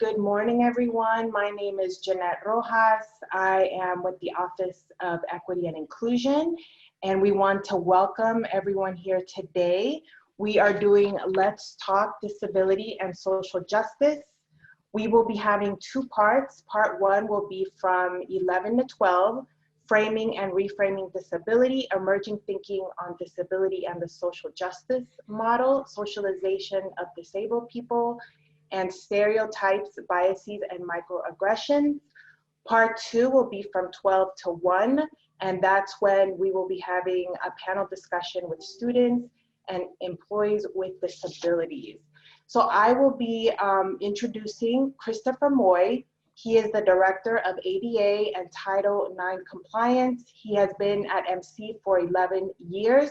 Good morning, everyone. My name is Jeanette Rojas. I am with the Office of Equity and Inclusion, and we want to welcome everyone here today. We are doing Let's Talk Disability and Social Justice. We will be having two parts. Part one will be from 11 to 12, Framing and Reframing Disability, Emerging Thinking on Disability and the Social Justice Model, Socialization of Disabled People, and Stereotypes, Biases, and Microaggressions. Part two will be from 12 to 1, and that's when we will be having a panel discussion with students and employees with disabilities. So I will be introducing Christopher Moy. He is the Director of ADA and Title IX Compliance. He has been at MC for 11 years.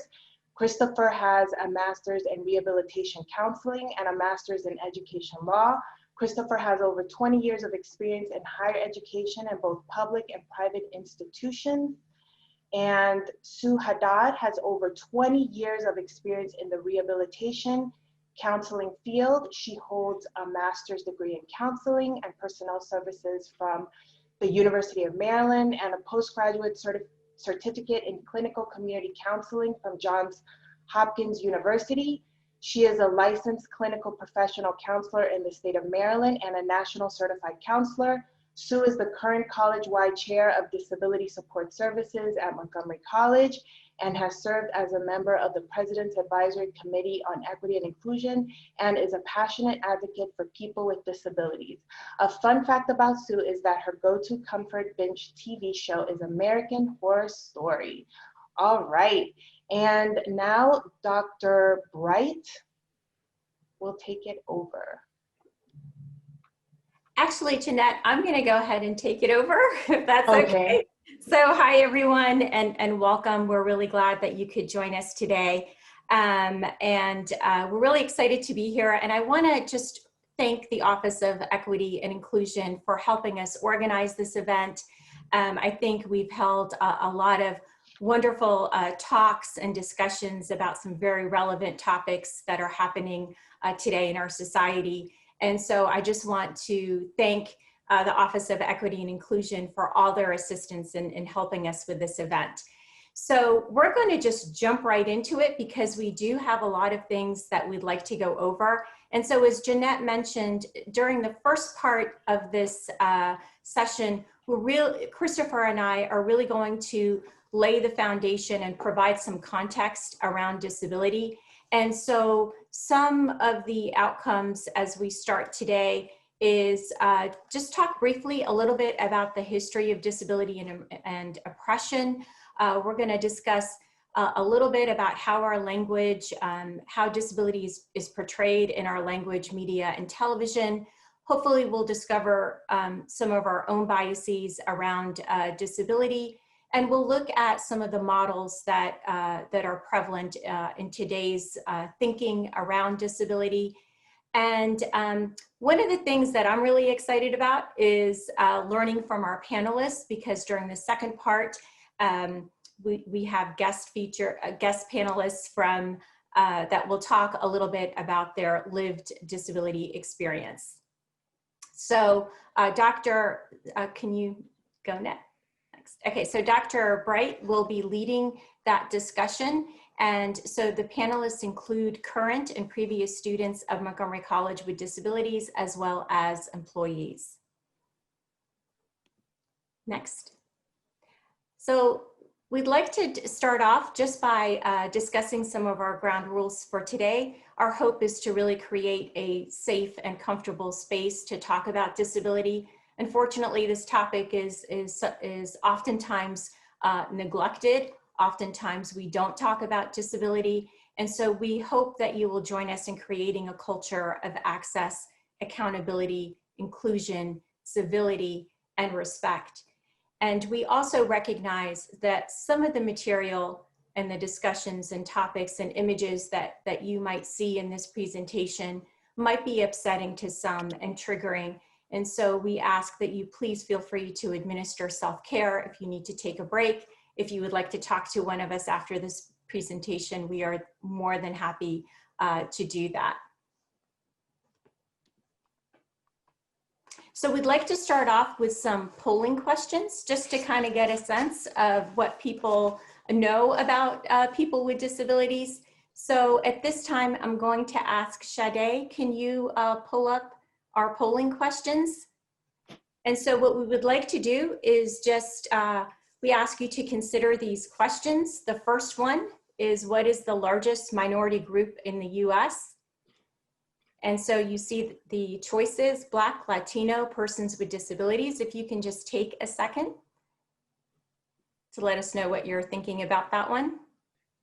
Christopher has a master's in rehabilitation counseling and a master's in education law. Christopher has over 20 years of experience in higher education in both public and private institutions. And Sue Haddad has over 20 years of experience in the rehabilitation counseling field. She holds a master's degree in counseling and personnel services from the University of Maryland and a postgraduate certificate in clinical community counseling from Johns Hopkins University. She is a licensed clinical professional counselor in the state of Maryland and a national certified counselor. Sue is the current college-wide chair of Disability Support Services at Montgomery College and has served as a member of the President's Advisory Committee on Equity and Inclusion and is a passionate advocate for people with disabilities. A fun fact about Sue is that her go-to comfort binge TV show is American Horror Story. All right, and now Dr. Bright will take it over. Actually, Jeanette, I'm going to go ahead and take it over, if that's okay. So hi, everyone, and welcome. We're really glad that you could join us today. We're really excited to be here. And I want to just thank the Office of Equity and Inclusion for helping us organize this event. I think we've held a lot of wonderful talks and discussions about some very relevant topics that are happening today in our society. And so I just want to thank the Office of Equity and Inclusion for all their assistance in helping us with this event. So we're going to just jump right into it because we do have a lot of things that we'd like to go over. And so as Jeanette mentioned, during the first part of this session, Christopher and I are really going to lay the foundation and provide some context around disability. And so some of the outcomes as we start today is just talk briefly a little bit about the history of disability and oppression. We're going to discuss a little bit about how our language, how disability is portrayed in our language, media, and television. Hopefully we'll discover some of our own biases around disability. And we'll look at some of the models that are prevalent in today's thinking around disability. And one of the things that I'm really excited about is learning from our panelists, because during the second part, we have guest panelists from that will talk a little bit about their lived disability experience. So Dr. Can you go next? Okay, so Dr. Bright will be leading that discussion. And so the panelists include current and previous students of Montgomery College with disabilities, as well as employees. Next. So we'd like to start off just by discussing some of our ground rules for today. Our hope is to really create a safe and comfortable space to talk about disability. Unfortunately, this topic is oftentimes neglected. Oftentimes we don't talk about disability. And so we hope that you will join us in creating a culture of access, accountability, inclusion, civility, and respect. And we also recognize that some of the material and the discussions and topics and images that you might see in this presentation might be upsetting to some and triggering. And so we ask that you please feel free to administer self-care if you need to take a break. If you would like to talk to one of us after this presentation, we are more than happy to do that. So we'd like to start off with some polling questions just to kind of get a sense of what people know about people with disabilities. So at this time, I'm going to ask Sade, can you pull up our polling questions? And so what we would like to do is just, we ask you to consider these questions. The first one is, what is the largest minority group in the US? And so you see the choices: Black, Latino, persons with disabilities. If you can just take a second to let us know what you're thinking about that one.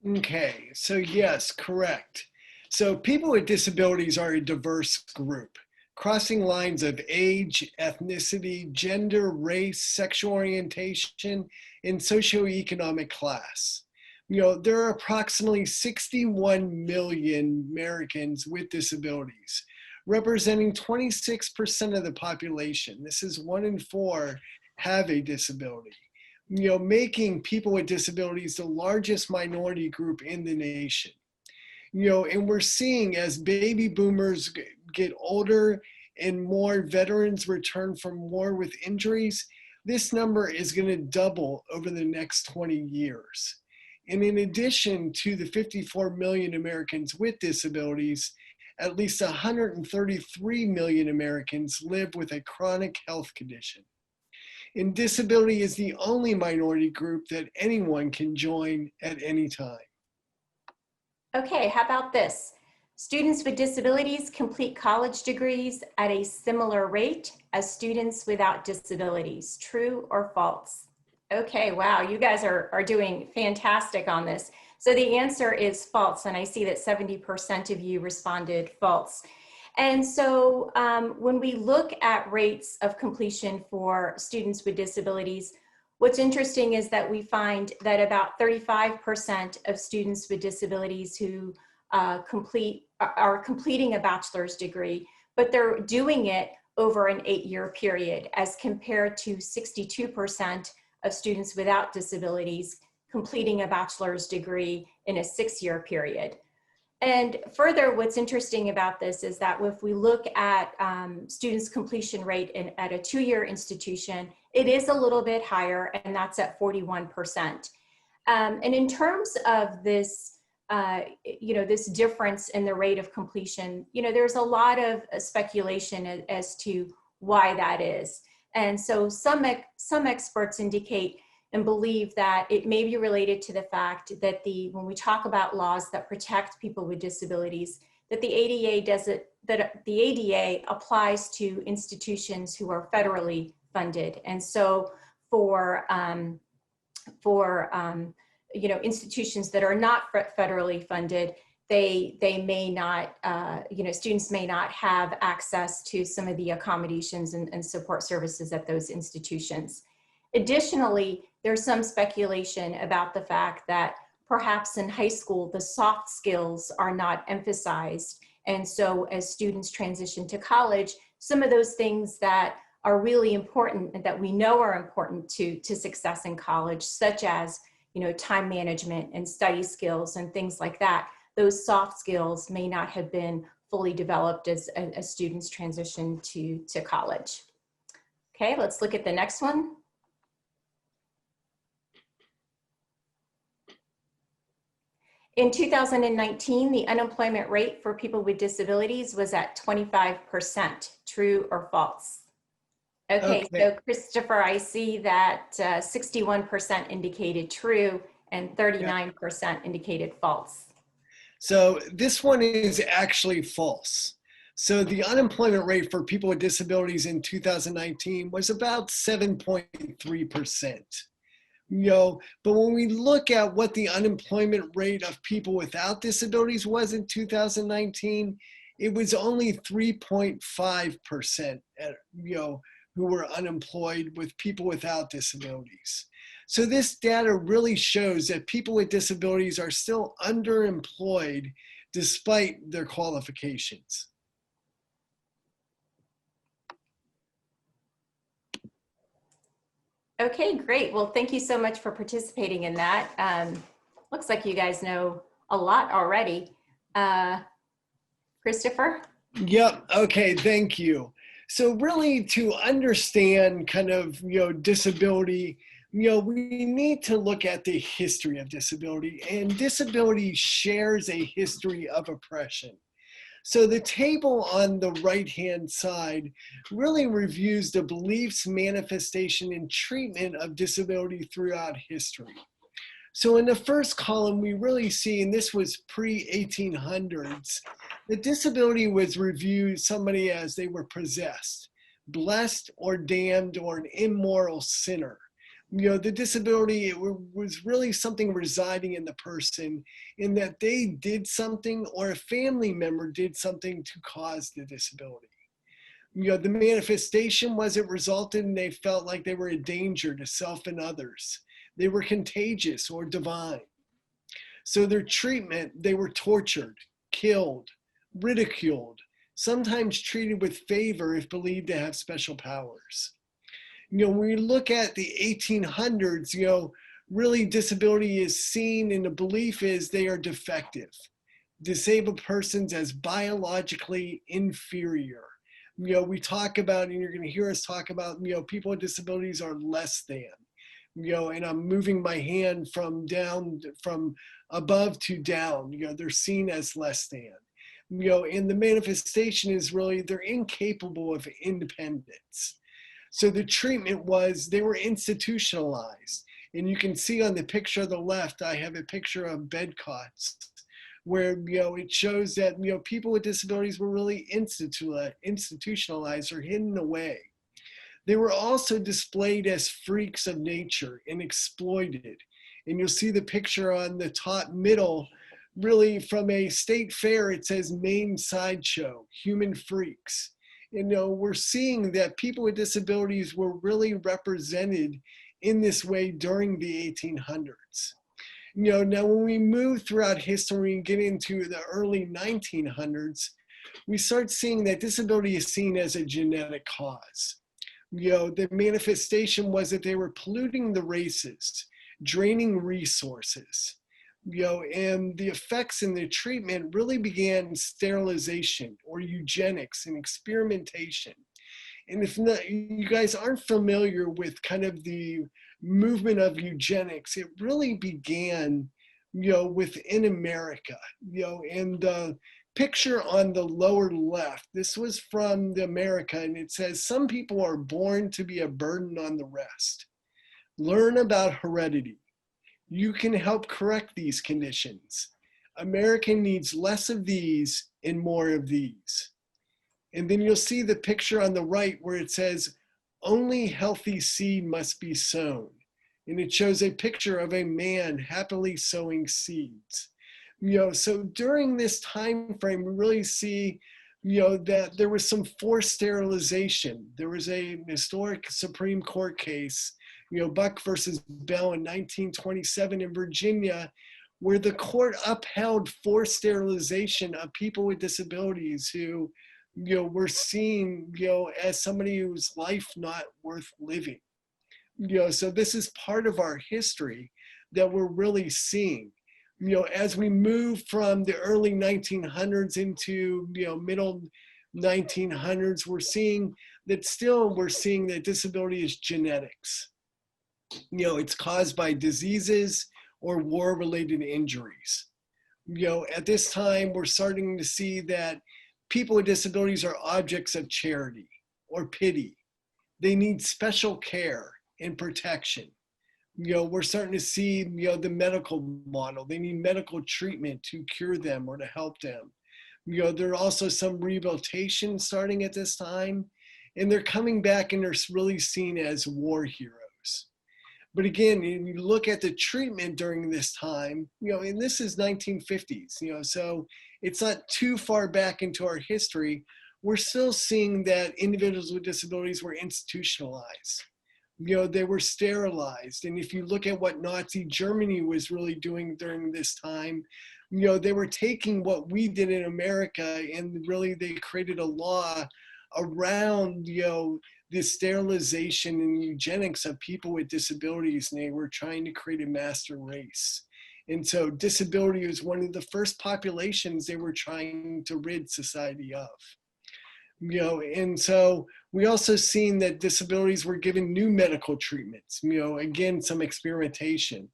Okay, so yes, correct. So people with disabilities are a diverse group, crossing lines of age, ethnicity, gender, race, sexual orientation, and socioeconomic class. There are approximately 61 million Americans with disabilities, representing 26% of the population. This is 1 in 4 have a disability, making people with disabilities the largest minority group in the nation. And we're seeing, as baby boomers get older and more veterans return from war with injuries, this number is going to double over the next 20 years. And in addition to the 54 million Americans with disabilities, at least 133 million Americans live with a chronic health condition. And disability is the only minority group that anyone can join at any time. Okay, how about this? Students with disabilities complete college degrees at a similar rate as students without disabilities. True or false? Okay, wow, you guys are doing fantastic on this. So the answer is false, and I see that 70% of you responded false. And so when we look at rates of completion for students with disabilities, what's interesting is that we find that about 35% of students with disabilities who are completing a bachelor's degree, but they're doing it over an 8-year period, as compared to 62% of students without disabilities completing a bachelor's degree in a 6-year period. And further, what's interesting about this is that if we look at students' completion rate at a 2-year institution, it is a little bit higher, and that's at 41%. And in terms of this, this difference in the rate of completion, there's a lot of speculation as to why that is. And so some experts indicate and believe that it may be related to the fact that when we talk about laws that protect people with disabilities, that the ADA applies to institutions who are federally funded. And so for institutions that are not federally funded, they may not, students may not have access to some of the accommodations and support services at those institutions. Additionally, there's some speculation about the fact that perhaps in high school, the soft skills are not emphasized. And so as students transition to college, some of those things that are really important and that we know are important to success in college, such as time management and study skills and things like that, those soft skills may not have been fully developed as students transition to college. Okay, let's look at the next one. In 2019, the unemployment rate for people with disabilities was at 25%. True or false? Okay, so Christopher, I see that 61% indicated true and 39% indicated false. So this one is actually false. So the unemployment rate for people with disabilities in 2019 was about 7.3%. But when we look at what the unemployment rate of people without disabilities was in 2019, it was only 3.5%, who were unemployed with people without disabilities. So this data really shows that people with disabilities are still underemployed despite their qualifications. Okay, great. Well, thank you so much for participating in that. Looks like you guys know a lot already. Christopher? Yep, okay, thank you. So really to understand kind of, disability, we need to look at the history of disability, and disability shares a history of oppression. So the table on the right-hand side really reviews the beliefs, manifestation, and treatment of disability throughout history. So in the first column, we really see, and this was pre-1800s, the disability was reviewed somebody as they were possessed, blessed or damned, or an immoral sinner. The disability, was really something residing in the person, in that they did something or a family member did something to cause the disability. The manifestation was it resulted in they felt like they were a danger to self and others. They were contagious or divine. So their treatment, they were tortured, killed, ridiculed, sometimes treated with favor if believed to have special powers. When we look at the 1800s, really disability is seen, and the belief is they are defective. Disabled persons as biologically inferior. We talk about, and you're going to hear us talk about, people with disabilities are less than. And I'm moving my hand from above to down, they're seen as less than. And the manifestation is really they're incapable of independence. So the treatment was they were institutionalized. And you can see on the picture on the left, I have a picture of bed cots where, it shows that, people with disabilities were really institutionalized or hidden away. They were also displayed as freaks of nature and exploited. And you'll see the picture on the top middle, really from a state fair, it says main sideshow, human freaks. We're seeing that people with disabilities were really represented in this way during the 1800s. Now when we move throughout history and get into the early 1900s, we start seeing that disability is seen as a genetic cause. The manifestation was that they were polluting the races, draining resources, and the effects in the treatment really began sterilization or eugenics and experimentation. And if not, you guys aren't familiar with kind of the movement of eugenics, it really began, within America, and picture on the lower left, this was from the America, and it says, some people are born to be a burden on the rest. Learn about heredity. You can help correct these conditions. America needs less of these and more of these. And then you'll see the picture on the right where it says, only healthy seed must be sown. And it shows a picture of a man happily sowing seeds. So during this time frame, we really see, that there was some forced sterilization. There was a historic Supreme Court case, Buck versus Bell in 1927 in Virginia, where the court upheld forced sterilization of people with disabilities who, were seen, as somebody whose life not worth living. So this is part of our history that we're really seeing. As we move from the early 1900s into, middle 1900s, we're seeing that disability is genetics. It's caused by diseases or war-related injuries. At this time, we're starting to see that people with disabilities are objects of charity or pity. They need special care and protection. We're starting to see, the medical model. They need medical treatment to cure them or to help them. There are also some rehabilitation starting at this time, and they're coming back and they're really seen as war heroes. But again, when you look at the treatment during this time, and this is 1950s, so it's not too far back into our history, we're still seeing that individuals with disabilities were institutionalized. They were sterilized. And if you look at what Nazi Germany was really doing during this time, they were taking what we did in America, and really they created a law around, the sterilization and eugenics of people with disabilities, and they were trying to create a master race. And so disability was one of the first populations they were trying to rid society of. And so We also seen that disabilities were given new medical treatments, again, some experimentation.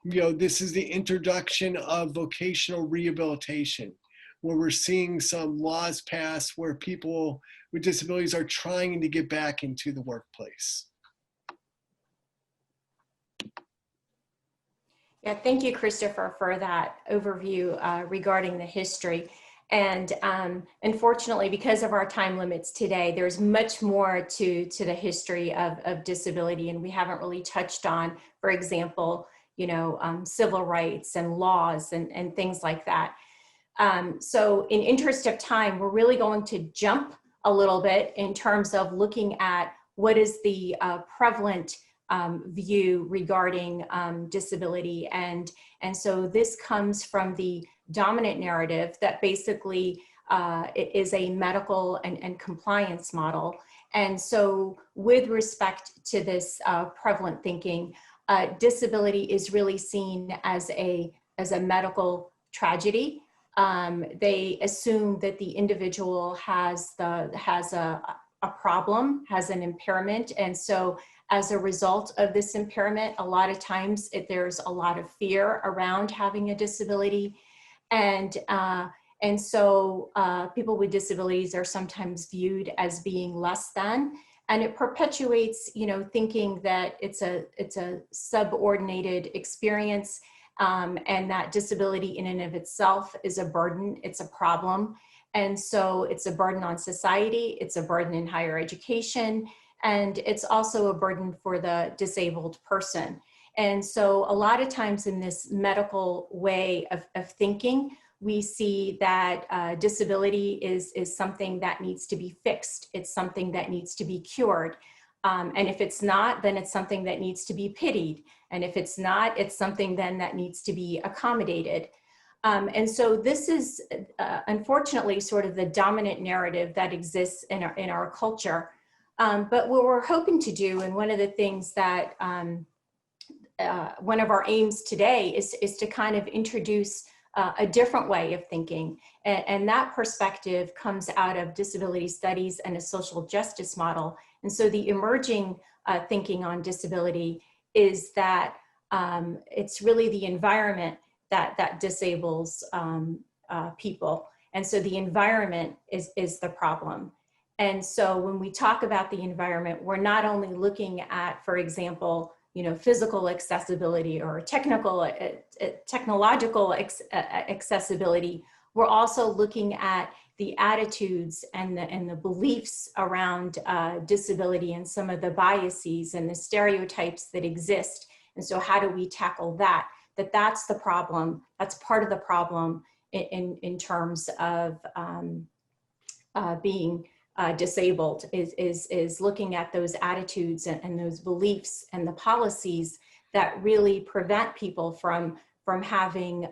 This is the introduction of vocational rehabilitation, where we're seeing some laws passed where people with disabilities are trying to get back into the workplace. Yeah, thank you, Christopher, for that overview regarding the history. And unfortunately, because of our time limits today, there's much more to the history of disability, and we haven't really touched on, for example, civil rights and laws and things like that. So in interest of time, we're really going to jump a little bit in terms of looking at what is the prevalent view regarding disability. And so this comes from the dominant narrative that basically it is a medical and compliance model. And so with respect to this prevalent thinking, disability is really seen as a medical tragedy. They assume that the individual has a problem, has an impairment, and so as a result of this impairment, a lot of times there's a lot of fear around having a disability, and so people with disabilities are sometimes viewed as being less than, and it perpetuates, thinking that it's a subordinated experience, and that disability in and of itself is a burden, it's a problem. And so it's a burden on society, it's a burden in higher education, and it's also a burden for the disabled person. And so a lot of times in this medical way of thinking, we see that disability is something that needs to be fixed. It's something that needs to be cured. And if it's not, then it's something that needs to be pitied. And if it's not, it's something then that needs to be accommodated. And so this is unfortunately sort of the dominant narrative that exists in our culture. But what we're hoping to do, and one of the things that one of our aims today is to kind of introduce a different way of thinking. And that perspective comes out of disability studies and a social justice model. And so the emerging thinking on disability is that it's really the environment that disables people. And so the environment is the problem. And so when we talk about the environment, we're not only looking at, for example, physical accessibility or technological accessibility, we're also looking at the attitudes and the beliefs around disability and some of the biases and the stereotypes that exist. And so how do we tackle that? That's the problem. That's part of the problem in terms of being disabled is looking at those attitudes and those beliefs and the policies that really prevent people from having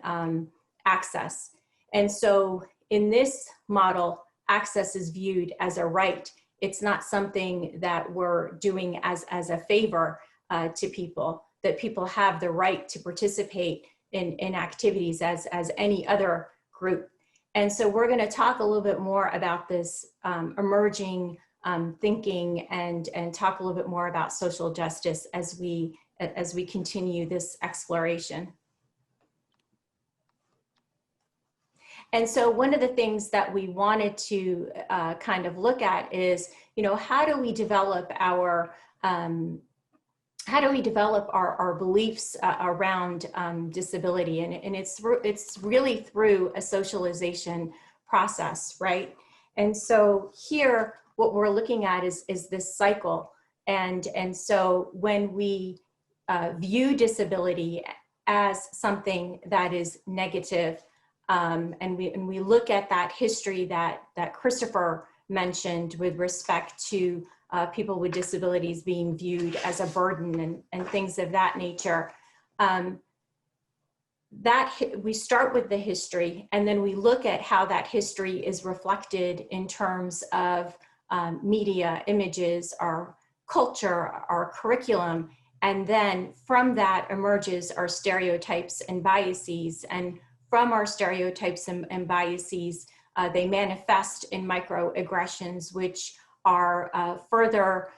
access. And so in this model, access is viewed as a right. It's not something that we're doing as a favor to people, that people have the right to participate in activities as any other group. And so we're going to talk a little bit more about this emerging thinking and talk a little bit more about social justice as we continue this exploration. And so one of the things that we wanted to kind of look at is, how do we develop our beliefs around disability? And it's really through a socialization process, right? And so here, what we're looking at is this cycle. And so when we view disability as something that is negative, and we look at that history that Christopher mentioned with respect to people with disabilities being viewed as a burden and things of that nature, we start with the history, and then we look at how that history is reflected in terms of media, images, our culture, our curriculum, and then from that emerges our stereotypes and biases. And from our stereotypes and biases, they manifest in microaggressions, which are further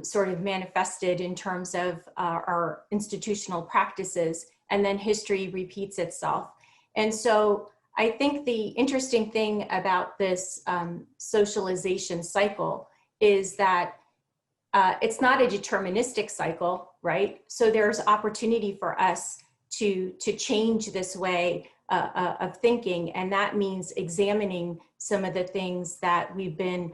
sort of manifested in terms of our institutional practices, and then history repeats itself. And so I think the interesting thing about this socialization cycle is that it's not a deterministic cycle, right? So there's opportunity for us to change this way of thinking, and that means examining some of the things that we've been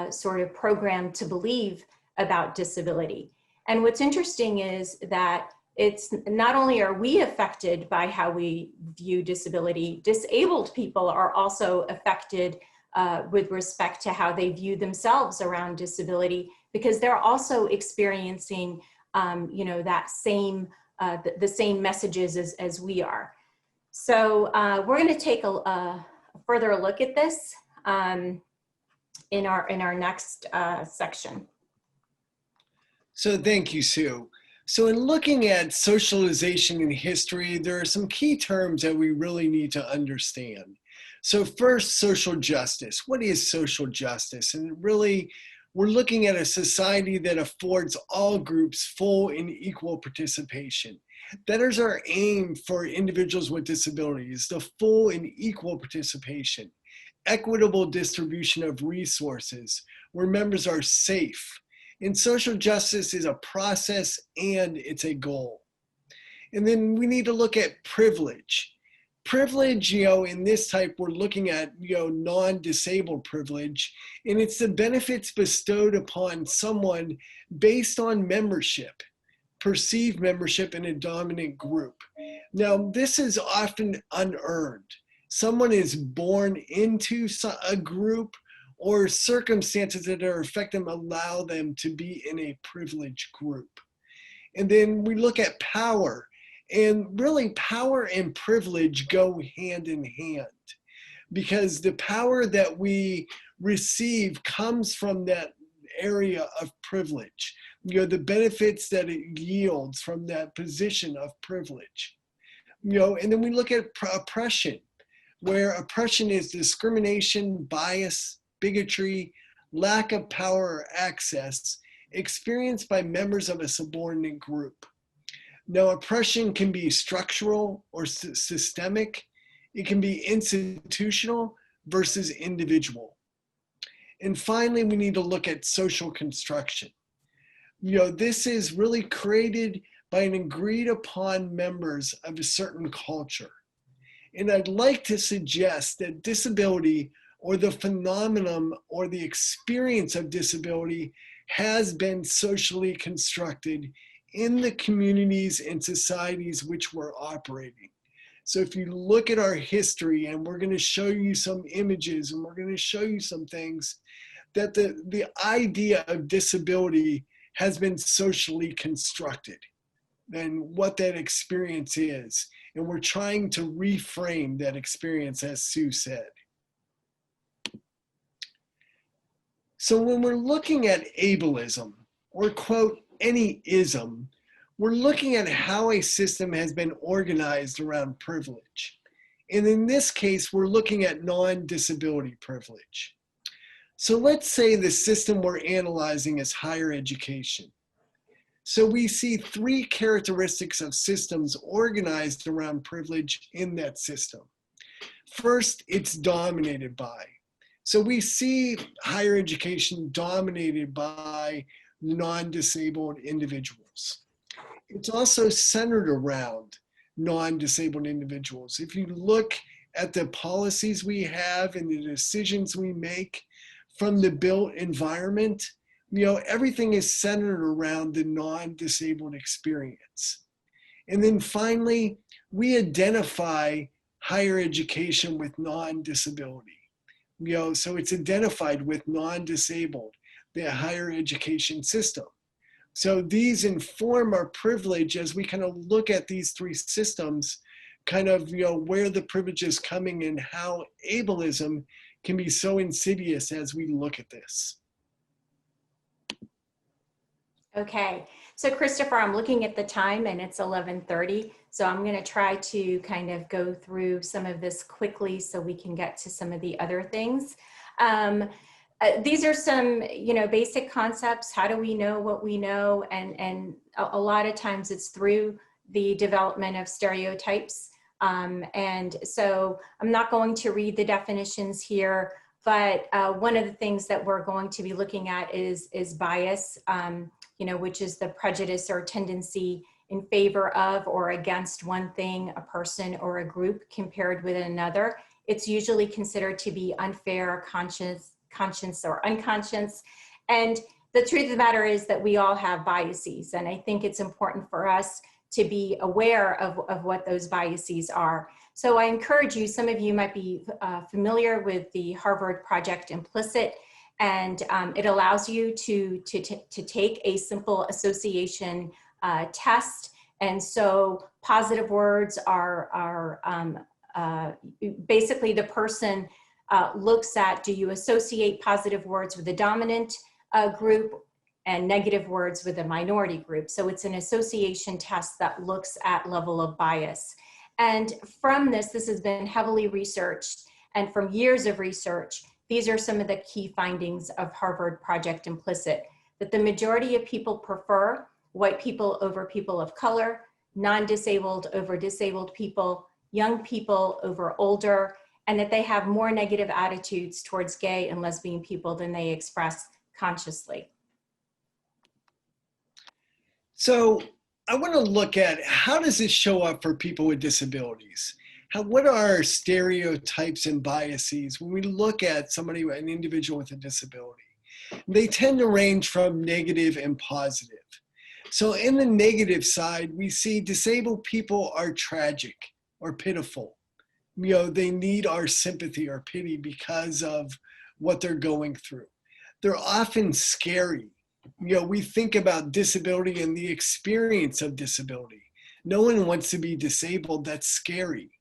sort of programmed to believe about disability. And what's interesting is that it's not only are we affected by how we view disability, disabled people are also affected with respect to how they view themselves around disability, because they're also experiencing, you know, that same, the same messages as we are. So we're going to take a further look at this in our next section. So thank you, Sue. So in looking at socialization in history, there are some key terms that we really need to understand. So first, social justice. What is social justice? And really, we're looking at a society that affords all groups full and equal participation. That is our aim for individuals with disabilities, the full and equal participation, equitable distribution of resources, where members are safe. And social justice is a process and it's a goal. And then we need to look at privilege. Privilege, you know, in this type, we're looking at, you know, non-disabled privilege, and it's the benefits bestowed upon someone based on membership, perceived membership in a dominant group. Now, this is often unearned. Someone is born into a group, or circumstances that are affecting them allow them to be in a privileged group. And then we look at power, and really power and privilege go hand in hand, because the power that we receive comes from that area of privilege, you know, the benefits that it yields from that position of privilege. You know, and then we look at oppression, where oppression is discrimination, bias, bigotry, lack of power or access experienced by members of a subordinate group. Now, oppression can be structural or systemic. It can be institutional versus individual. And finally, we need to look at social construction. You know, this is really created by an agreed upon members of a certain culture. And I'd like to suggest that disability, or the phenomenon or the experience of disability, has been socially constructed in the communities and societies which we're operating. So if you look at our history, and we're going to show you some images, and we're going to show you some things, that the idea of disability has been socially constructed, and what that experience is. And we're trying to reframe that experience, as Sue said. So when we're looking at ableism, or quote, any ism, we're looking at how a system has been organized around privilege. And in this case, we're looking at non-disability privilege. So let's say the system we're analyzing is higher education. So we see three characteristics of systems organized around privilege in that system. First, it's dominated by. So we see higher education dominated by non-disabled individuals. It's also centered around non-disabled individuals. If you look at the policies we have and the decisions we make from the built environment, you know, everything is centered around the non-disabled experience. And then finally, we identify higher education with non-disability. You know, so it's identified with non-disabled, the higher education system. So these inform our privilege as we kind of look at these three systems, kind of, you know, where the privilege is coming and how ableism can be so insidious as we look at this. Okay, so Christopher, I'm looking at the time and it's 11:30. So I'm going to try to kind of go through some of this quickly so we can get to some of the other things. these are some, basic concepts. How do we know what we know? And a lot of times it's through the development of stereotypes. And so I'm not going to read the definitions here, but one of the things that we're going to be looking at is bias, which is the prejudice or tendency in favor of or against one thing, a person, or a group compared with another. It's usually considered to be unfair, conscious or unconscious. And the truth of the matter is that we all have biases. And I think it's important for us to be aware of what those biases are. So I encourage you, some of you might be familiar with the Harvard Project Implicit, and it allows you to take a simple association test. And so positive words are basically the person looks at, do you associate positive words with the dominant group and negative words with a minority group? So it's an association test that looks at level of bias. And from this has been heavily researched, and from years of research, these are some of the key findings of Harvard Project Implicit, that the majority of people prefer white people over people of color, non-disabled over disabled people, young people over older, and that they have more negative attitudes towards gay and lesbian people than they express consciously. So I want to look at, how does this show up for people with disabilities? What are our stereotypes and biases when we look at somebody, an individual with a disability? They tend to range from negative and positive. So in the negative side, we see disabled people are tragic or pitiful. They need our sympathy or pity because of what they're going through. They're often scary. We think about disability and the experience of disability. No one wants to be disabled. That's scary.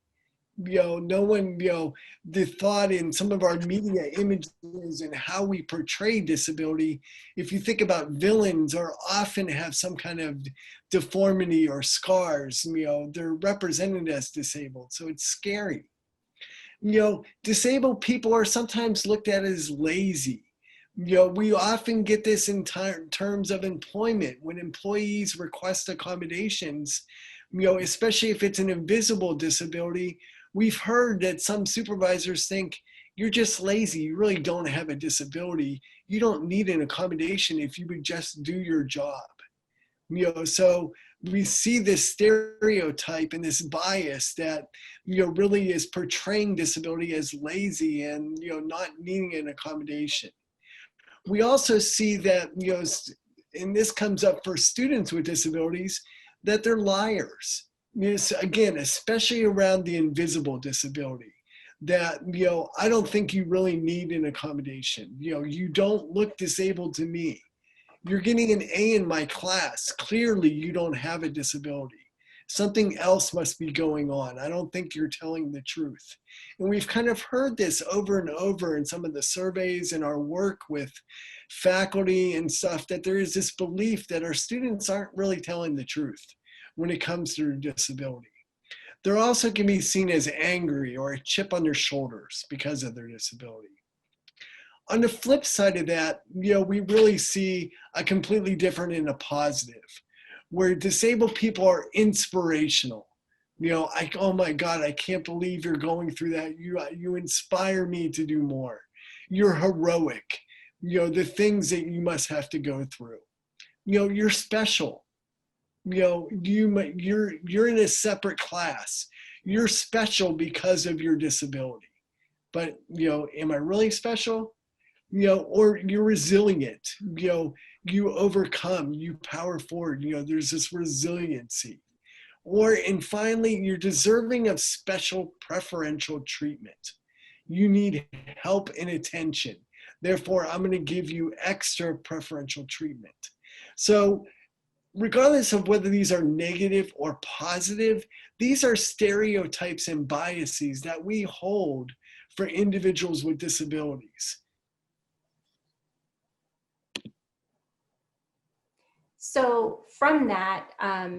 No one, the thought in some of our media images and how we portray disability, if you think about villains, or often have some kind of deformity or scars, they're represented as disabled. So it's scary. Disabled people are sometimes looked at as lazy. We often get this in terms of employment, when employees request accommodations, especially if it's an invisible disability. We've heard that some supervisors think, you're just lazy, you really don't have a disability, you don't need an accommodation if you would just do your job. So we see this stereotype and this bias that really is portraying disability as lazy and not needing an accommodation. We also see that, and this comes up for students with disabilities, that they're liars. Again, especially around the invisible disability, that, I don't think you really need an accommodation. You don't look disabled to me. You're getting an A in my class. Clearly, you don't have a disability. Something else must be going on. I don't think you're telling the truth. And we've kind of heard this over and over in some of the surveys and our work with faculty and stuff, that there is this belief that our students aren't really telling the truth when it comes to their disability. They're also can be seen as angry or a chip on their shoulders because of their disability. On the flip side of that, we really see a completely different and a positive, where disabled people are inspirational. Oh my God, I can't believe you're going through that. You inspire me to do more. You're heroic. The things that you must have to go through. You're special. You're in a separate class. You're special because of your disability. But, am I really special? Or you're resilient, you overcome, you power forward, there's this resiliency. And finally, you're deserving of special preferential treatment. You need help and attention. Therefore, I'm going to give you extra preferential treatment. So regardless of whether these are negative or positive, these are stereotypes and biases that we hold for individuals with disabilities. So from that,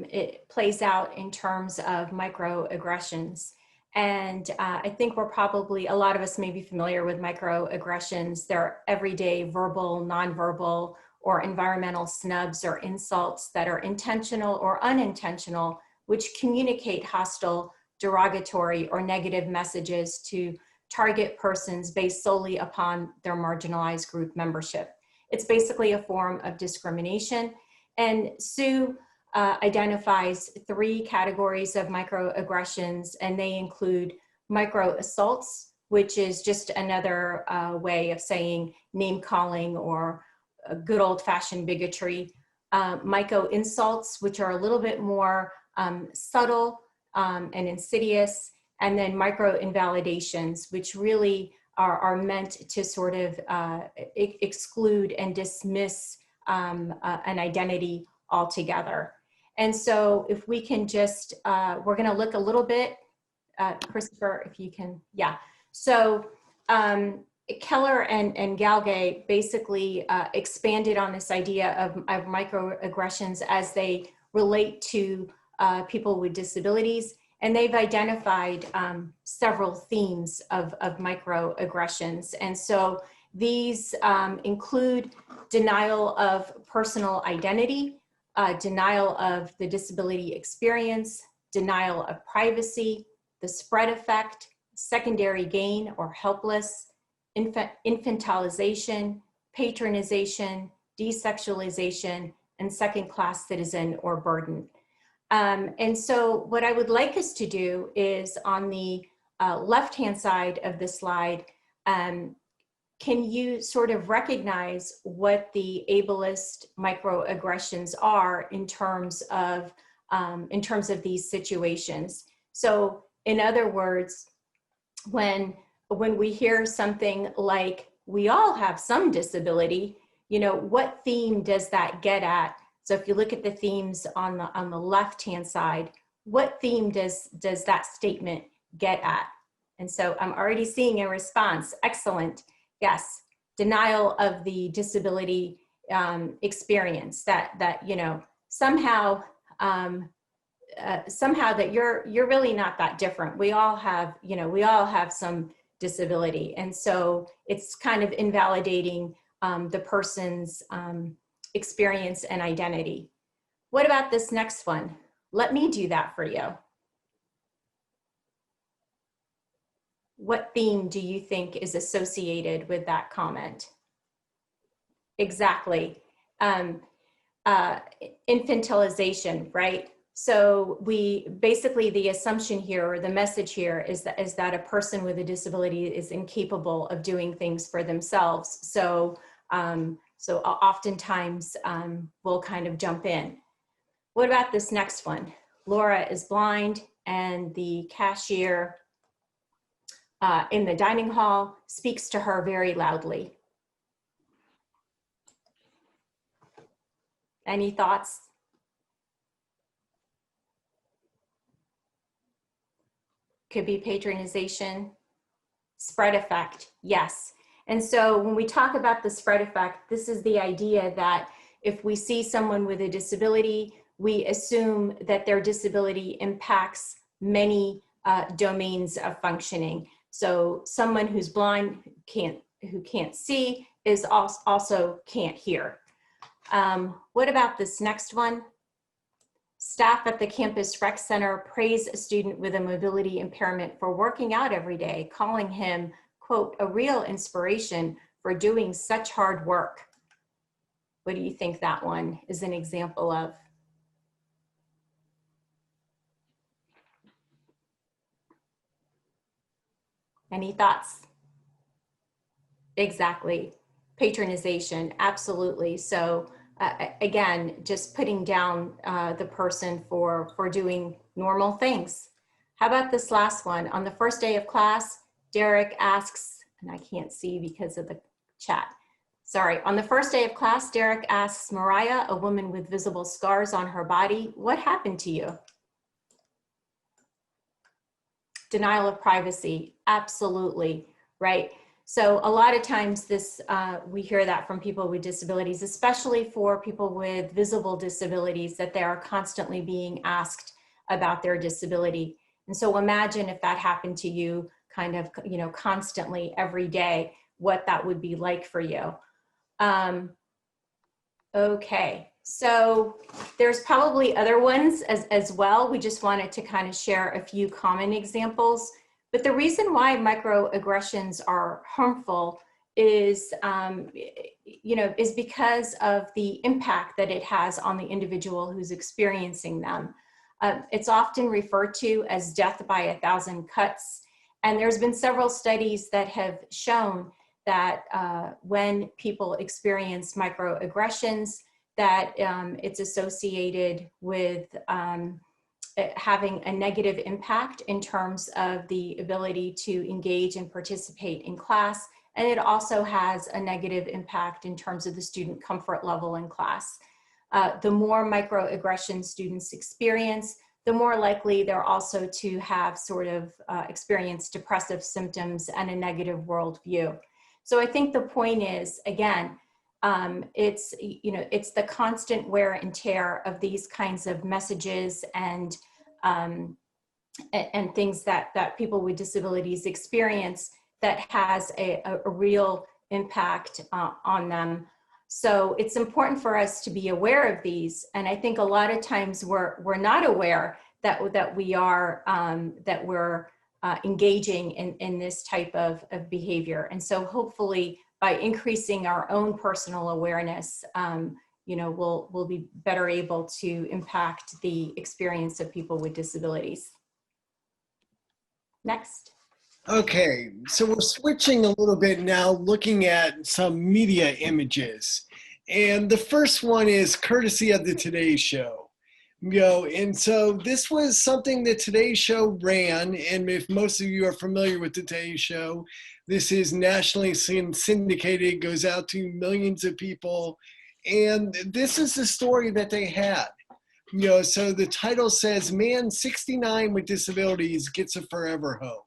it plays out in terms of microaggressions. And I think we're probably, a lot of us may be familiar with microaggressions. They're everyday verbal, nonverbal, or environmental snubs or insults that are intentional or unintentional, which communicate hostile, derogatory, or negative messages to target persons based solely upon their marginalized group membership. It's basically a form of discrimination. And Sue identifies 3 categories of microaggressions, and they include microassaults, which is just another way of saying name calling or good old-fashioned bigotry. Micro insults, which are a little bit more subtle and insidious, and then micro invalidations, which really are meant to sort of exclude and dismiss an identity altogether. And so if we can just, we're gonna look a little bit, Christopher, if you can, yeah. So Keller and Galgay basically expanded on this idea of microaggressions as they relate to people with disabilities. And they've identified several themes of microaggressions. And so these include denial of personal identity, denial of the disability experience, denial of privacy, the spread effect, secondary gain or helpless, infantilization, patronization, desexualization, and second-class citizen or burden. And so what I would like us to do is on the left-hand side of the slide, can you sort of recognize what the ableist microaggressions are in terms of these situations? So in other words, when we hear something like, we all have some disability, you know, what theme does that get at? So if you look at the themes on the left-hand side, what theme does that statement get at? And so I'm already seeing a response. Excellent. Yes, denial of the disability experience, that you know, somehow that you're really not that different. We all have, you know, we all have some disability, and so it's kind of invalidating the person's experience and identity. What about this next one? Let me do that for you. What theme do you think is associated with that comment? Exactly. Infantilization, right? So we basically, the assumption here or the message here is that a person with a disability is incapable of doing things for themselves. So so oftentimes we'll kind of jump in. What about this next one? Laura is blind and the cashier in the dining hall speaks to her very loudly. Any thoughts? Could be patronization. Spread effect, yes. And so when we talk about the spread effect, this is the idea that if we see someone with a disability, we assume that their disability impacts many domains of functioning. So someone who's blind, who can't see, is also can't hear. What about this next one? Staff at the campus rec center praise a student with a mobility impairment for working out every day, calling him, quote, a real inspiration for doing such hard work. What do you think that one is an example of? Any thoughts? Exactly. Patronization, absolutely. So again, just putting down the person for doing normal things. How about this last one? On the first day of class, Derek asks, and I can't see because of the chat. Sorry, on the first day of class, Derek asks Mariah, a woman with visible scars on her body, what happened to you? Denial of privacy, absolutely, right? So a lot of times this, we hear that from people with disabilities, especially for people with visible disabilities, that they are constantly being asked about their disability. And so imagine if that happened to you kind of, you know, constantly every day, what that would be like for you. Okay, so there's probably other ones as well. We just wanted to kind of share a few common examples. But the reason why microaggressions are harmful is, you know, is because of the impact that it has on the individual who's experiencing them. It's often referred to as death by 1,000 cuts. And there's been several studies that have shown that when people experience microaggressions, that it's associated with having a negative impact in terms of the ability to engage and participate in class. And it also has a negative impact in terms of the student comfort level in class. The more microaggressions students experience, the more likely they're also to have sort of experience depressive symptoms and a negative worldview. So I think the point is, again, it's, you know, it's the constant wear and tear of these kinds of messages and things that people with disabilities experience that has a real impact on them. So it's important for us to be aware of these. And I think a lot of times we're not aware that we're engaging in this type of behavior. And so hopefully by increasing our own personal awareness, you know, we'll be better able to impact the experience of people with disabilities. Next. Okay, so we're switching a little bit now, looking at some media images. And the first one is courtesy of the Today Show. You know, and so this was something that Today Show ran, and if most of you are familiar with the Today Show, this is nationally syndicated, goes out to millions of people, and this is the story that they had. You know, so the title says, "Man 69 with disabilities gets a forever home."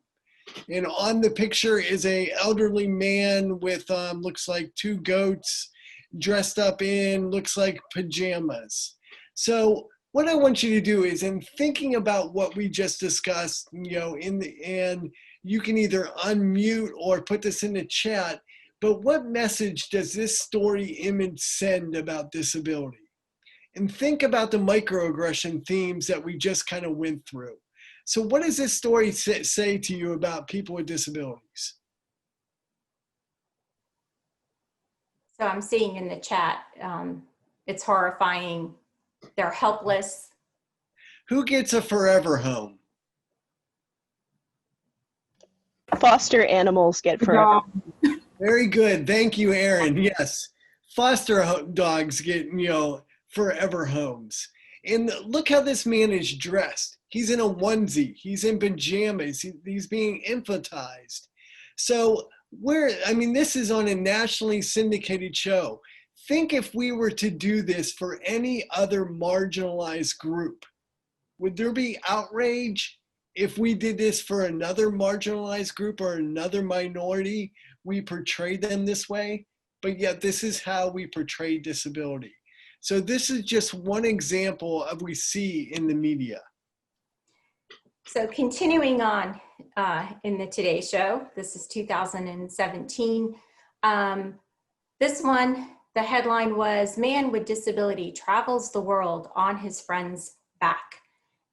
And on the picture is a elderly man with looks like 2 goats dressed up in, looks like pajamas. So what I want you to do is, in thinking about what we just discussed, you know, and you can either unmute or put this in the chat, but what message does this story image send about disability? And think about the microaggression themes that we just kind of went through. So what does this story say to you about people with disabilities? So I'm seeing in the chat, it's horrifying. They're helpless. Who gets a forever home? Foster animals get forever. Very good. Thank you, Aaron. Yes. Foster dogs get, you know, forever homes. And look how this man is dressed. He's in a onesie. He's in pajamas. He's being infantized. So I mean, this is on a nationally syndicated show. Think if we were to do this for any other marginalized group, would there be outrage if we did this for another marginalized group or another minority? We portray them this way, but yet this is how we portray disability. So this is just one example of we see in the media. So continuing on in the Today Show, this is 2017. This one, the headline was, "Man with Disability Travels the World on His Friend's Back."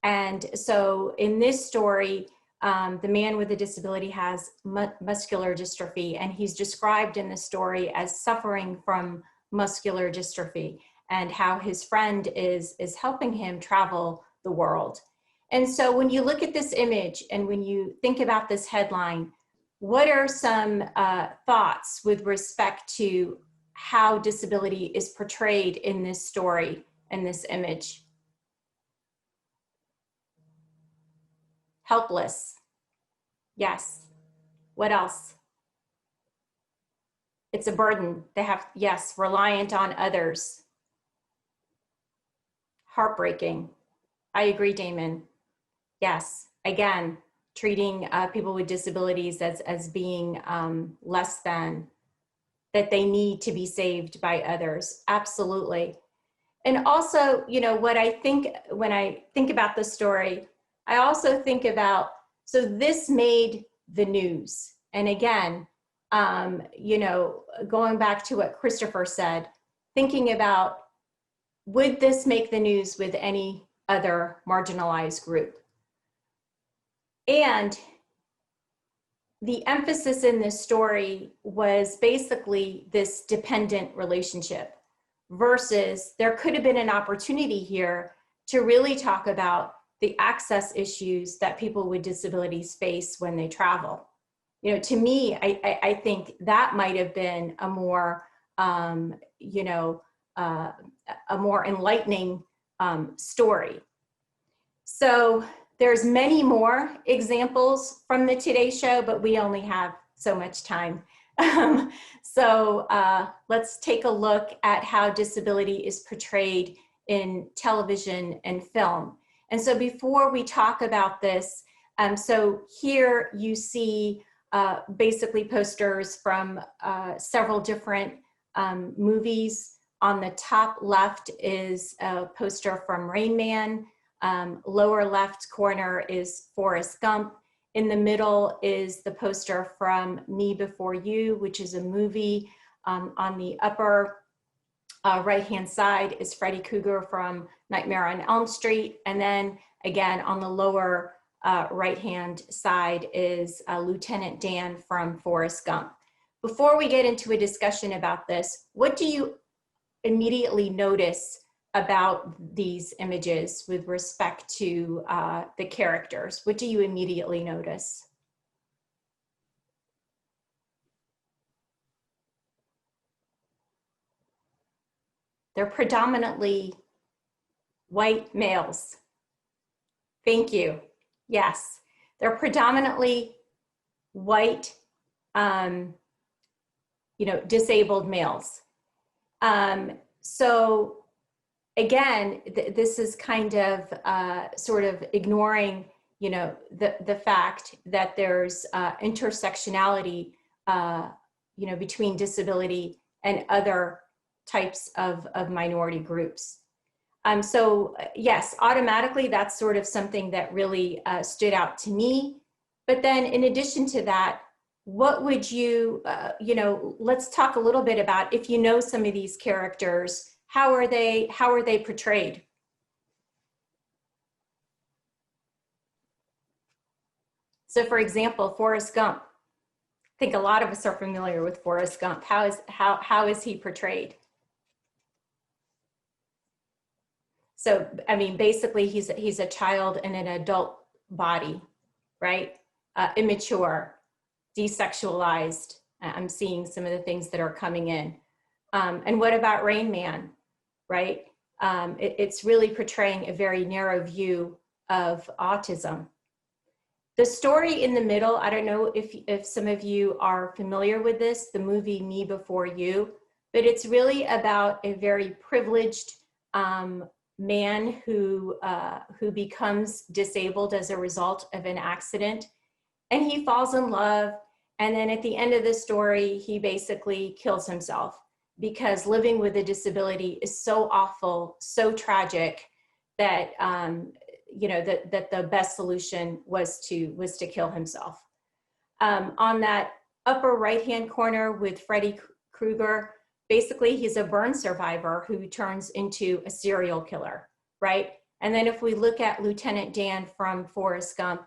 And so in this story, the man with a disability has muscular dystrophy, and he's described in the story as suffering from muscular dystrophy and how his friend is helping him travel the world. And so when you look at this image and when you think about this headline, what are some thoughts with respect to how disability is portrayed in this story and this image? Helpless. Yes. What else? It's a burden. They have, yes, reliant on others. Heartbreaking. I agree, Damon. Yes. Again, treating people with disabilities as being less than, that they need to be saved by others. Absolutely. And also, you know, what I think when I think about the story, I also think about, so this made the news. And again, you know, going back to what Christopher said, thinking about, would this make the news with any other marginalized group? And the emphasis in this story was basically this dependent relationship versus there could have been an opportunity here to really talk about the access issues that people with disabilities face when they travel. You know, to me, I think that might have been a more, you know, a more enlightening story. So there's many more examples from the Today Show, but we only have so much time. So let's take a look at how disability is portrayed in television and film. And so before we talk about this, so here you see basically posters from several different movies. On the top left is a poster from Rain Man. Lower left corner is Forrest Gump. In the middle is the poster from Me Before You, which is a movie. On the upper right-hand side is Freddy Krueger from Nightmare on Elm Street. And then again, on the lower right-hand side is Lieutenant Dan from Forrest Gump. Before we get into a discussion about this, what do you immediately notice about these images with respect to the characters? What do you immediately notice? They're predominantly white males. Thank you. Yes, they're predominantly white, you know, disabled males. So again, this is kind of sort of ignoring, you know, the fact that there's intersectionality, you know, between disability and other types of minority groups. So yes, automatically that's sort of something that really stood out to me. But then in addition to that, what would you, you know, let's talk a little bit about, if you know some of these characters, how are they portrayed? So for example, Forrest Gump. I think a lot of us are familiar with Forrest Gump. How is he portrayed? So, I mean, basically he's a child in an adult body, right? Immature, desexualized. I'm seeing some of the things that are coming in. And what about Rain Man, right? It's really portraying a very narrow view of autism. The story in the middle, I don't know if some of you are familiar with this, the movie Me Before You, but it's really about a very privileged man who becomes disabled as a result of an accident, and he falls in love. And then at the end of the story, he basically kills himself because living with a disability is so awful, so tragic that you know, that the best solution was to kill himself. On that upper right-hand corner with Freddy Krueger, basically he's a burn survivor who turns into a serial killer, right? And then if we look at Lieutenant Dan from Forrest Gump,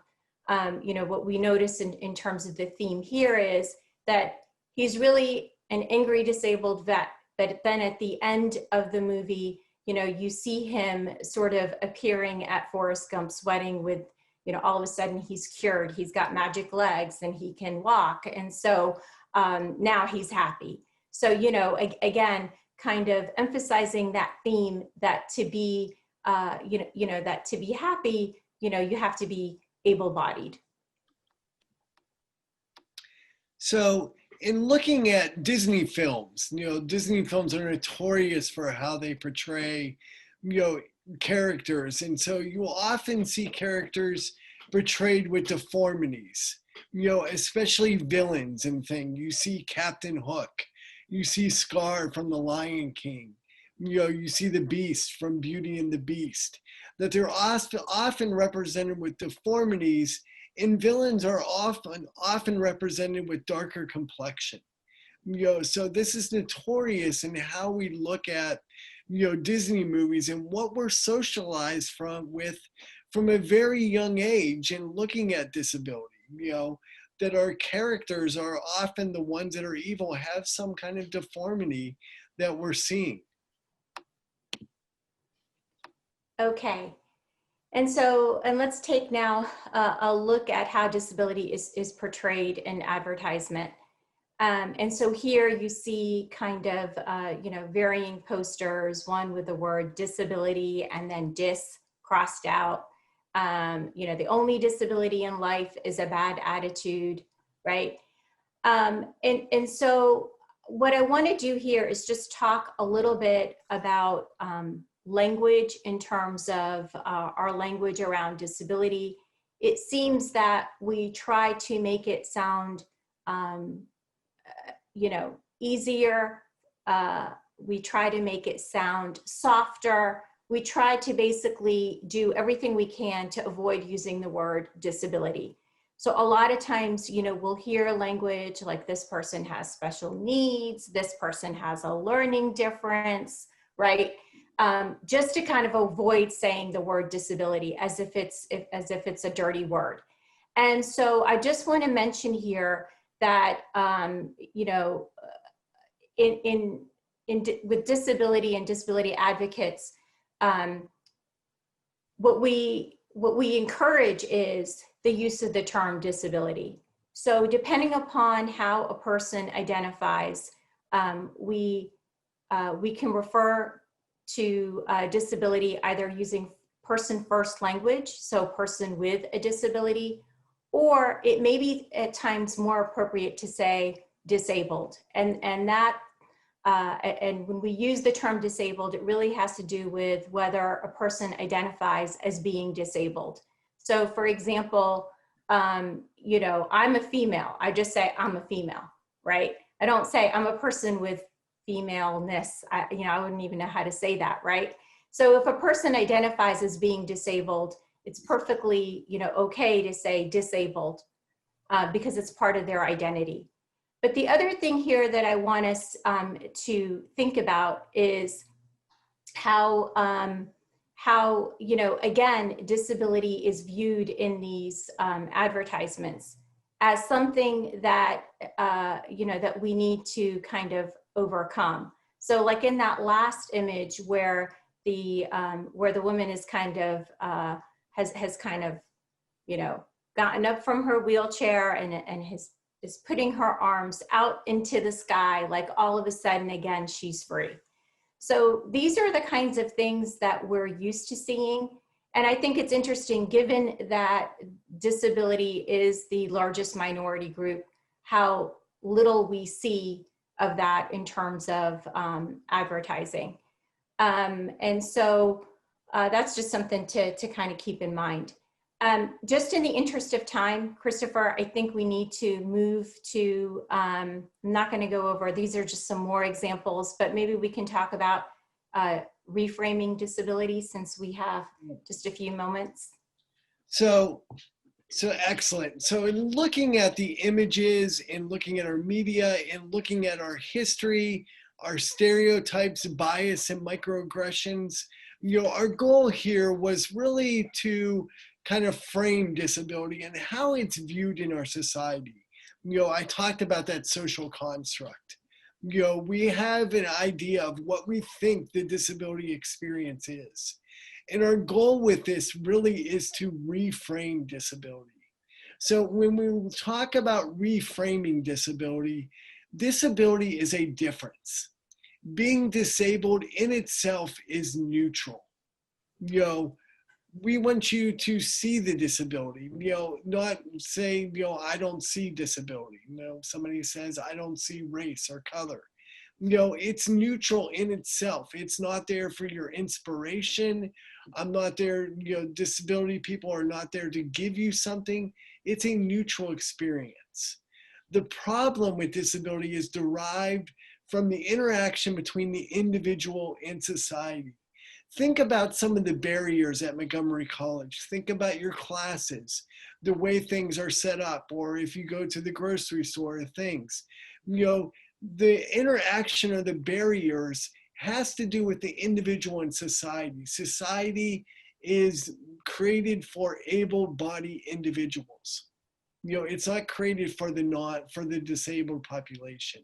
you know, what we notice in terms of the theme here is that he's really an angry disabled vet, but then at the end of the movie, you know, you see him sort of appearing at Forrest Gump's wedding with, you know, all of a sudden he's cured, he's got magic legs and he can walk. And so now he's happy. So, you know, again, kind of emphasizing that theme that to be, you know, that to be happy, you know, you have to be able-bodied. So in looking at Disney films, you know, Disney films are notorious for how they portray, you know, characters. And so you will often see characters portrayed with deformities, you know, especially villains and things. You see Captain Hook, you see Scar from The Lion King, You see the beast from Beauty and the Beast, that they're often represented with deformities, and villains are often represented with darker complexion. So this is notorious in how we look at, Disney movies and what we're socialized from a very young age, and looking at disability, that our characters are often the ones that are evil, have some kind of deformity that we're seeing. Okay. And let's take now a look at how disability is portrayed in advertisement. And so here you see kind of, varying posters, one with the word disability and then dis crossed out. The only disability in life is a bad attitude, right? And so what I want to do here is just talk a little bit about language in terms of our language around disability. It seems that we try to make it sound easier. We try to make it sound softer. We try to basically do everything we can to avoid using the word disability. So a lot of times, we'll hear language like this person has special needs, this person has a learning difference, right? Just to kind of avoid saying the word disability as if it's a dirty word. And so I just want to mention here that, with disability and disability advocates, what we encourage is the use of the term disability. So depending upon how a person identifies, we can refer to disability either using person first language, so person with a disability, or it may be at times more appropriate to say disabled. And when we use the term disabled, it really has to do with whether a person identifies as being disabled. So for example, I'm a female. I just say I'm a female, right? I don't say I'm a person with femaleness. I wouldn't even know how to say that, right? So if a person identifies as being disabled, it's perfectly, okay to say disabled because it's part of their identity. But the other thing here that I want us to think about is how again, disability is viewed in these advertisements as something that, that we need to kind of overcome. So like in that last image where the woman is kind of, has kind of, gotten up from her wheelchair and is putting her arms out into the sky, like all of a sudden, again, she's free. So these are the kinds of things that we're used to seeing. And I think it's interesting, given that disability is the largest minority group, how little we see of that in terms of advertising. And so that's just something to kind of keep in mind. Just in the interest of time, Christopher, I think we need to move to, I'm not going to go over, these are just some more examples, but maybe we can talk about reframing disability since we have just a few moments. So excellent. So in looking at the images and looking at our media and looking at our history, our stereotypes, bias, and microaggressions, our goal here was really to kind of frame disability and how it's viewed in our society. I talked about that social construct. We have an idea of what we think the disability experience is. And our goal with this really is to reframe disability. So when we talk about reframing disability, disability is a difference. Being disabled in itself is neutral. We want you to see the disability, not say, I don't see disability. Somebody says, I don't see race or color. It's neutral in itself. It's not there for your inspiration. I'm not there, disability people are not there to give you something. It's a neutral experience. The problem with disability is derived from the interaction between the individual and society. Think about some of the barriers at Montgomery College. Think about your classes, the way things are set up, or if you go to the grocery store, things. You know, the interaction or the barriers has to do with the individual and society. Society is created for able-bodied individuals. You know, it's not created for the disabled population.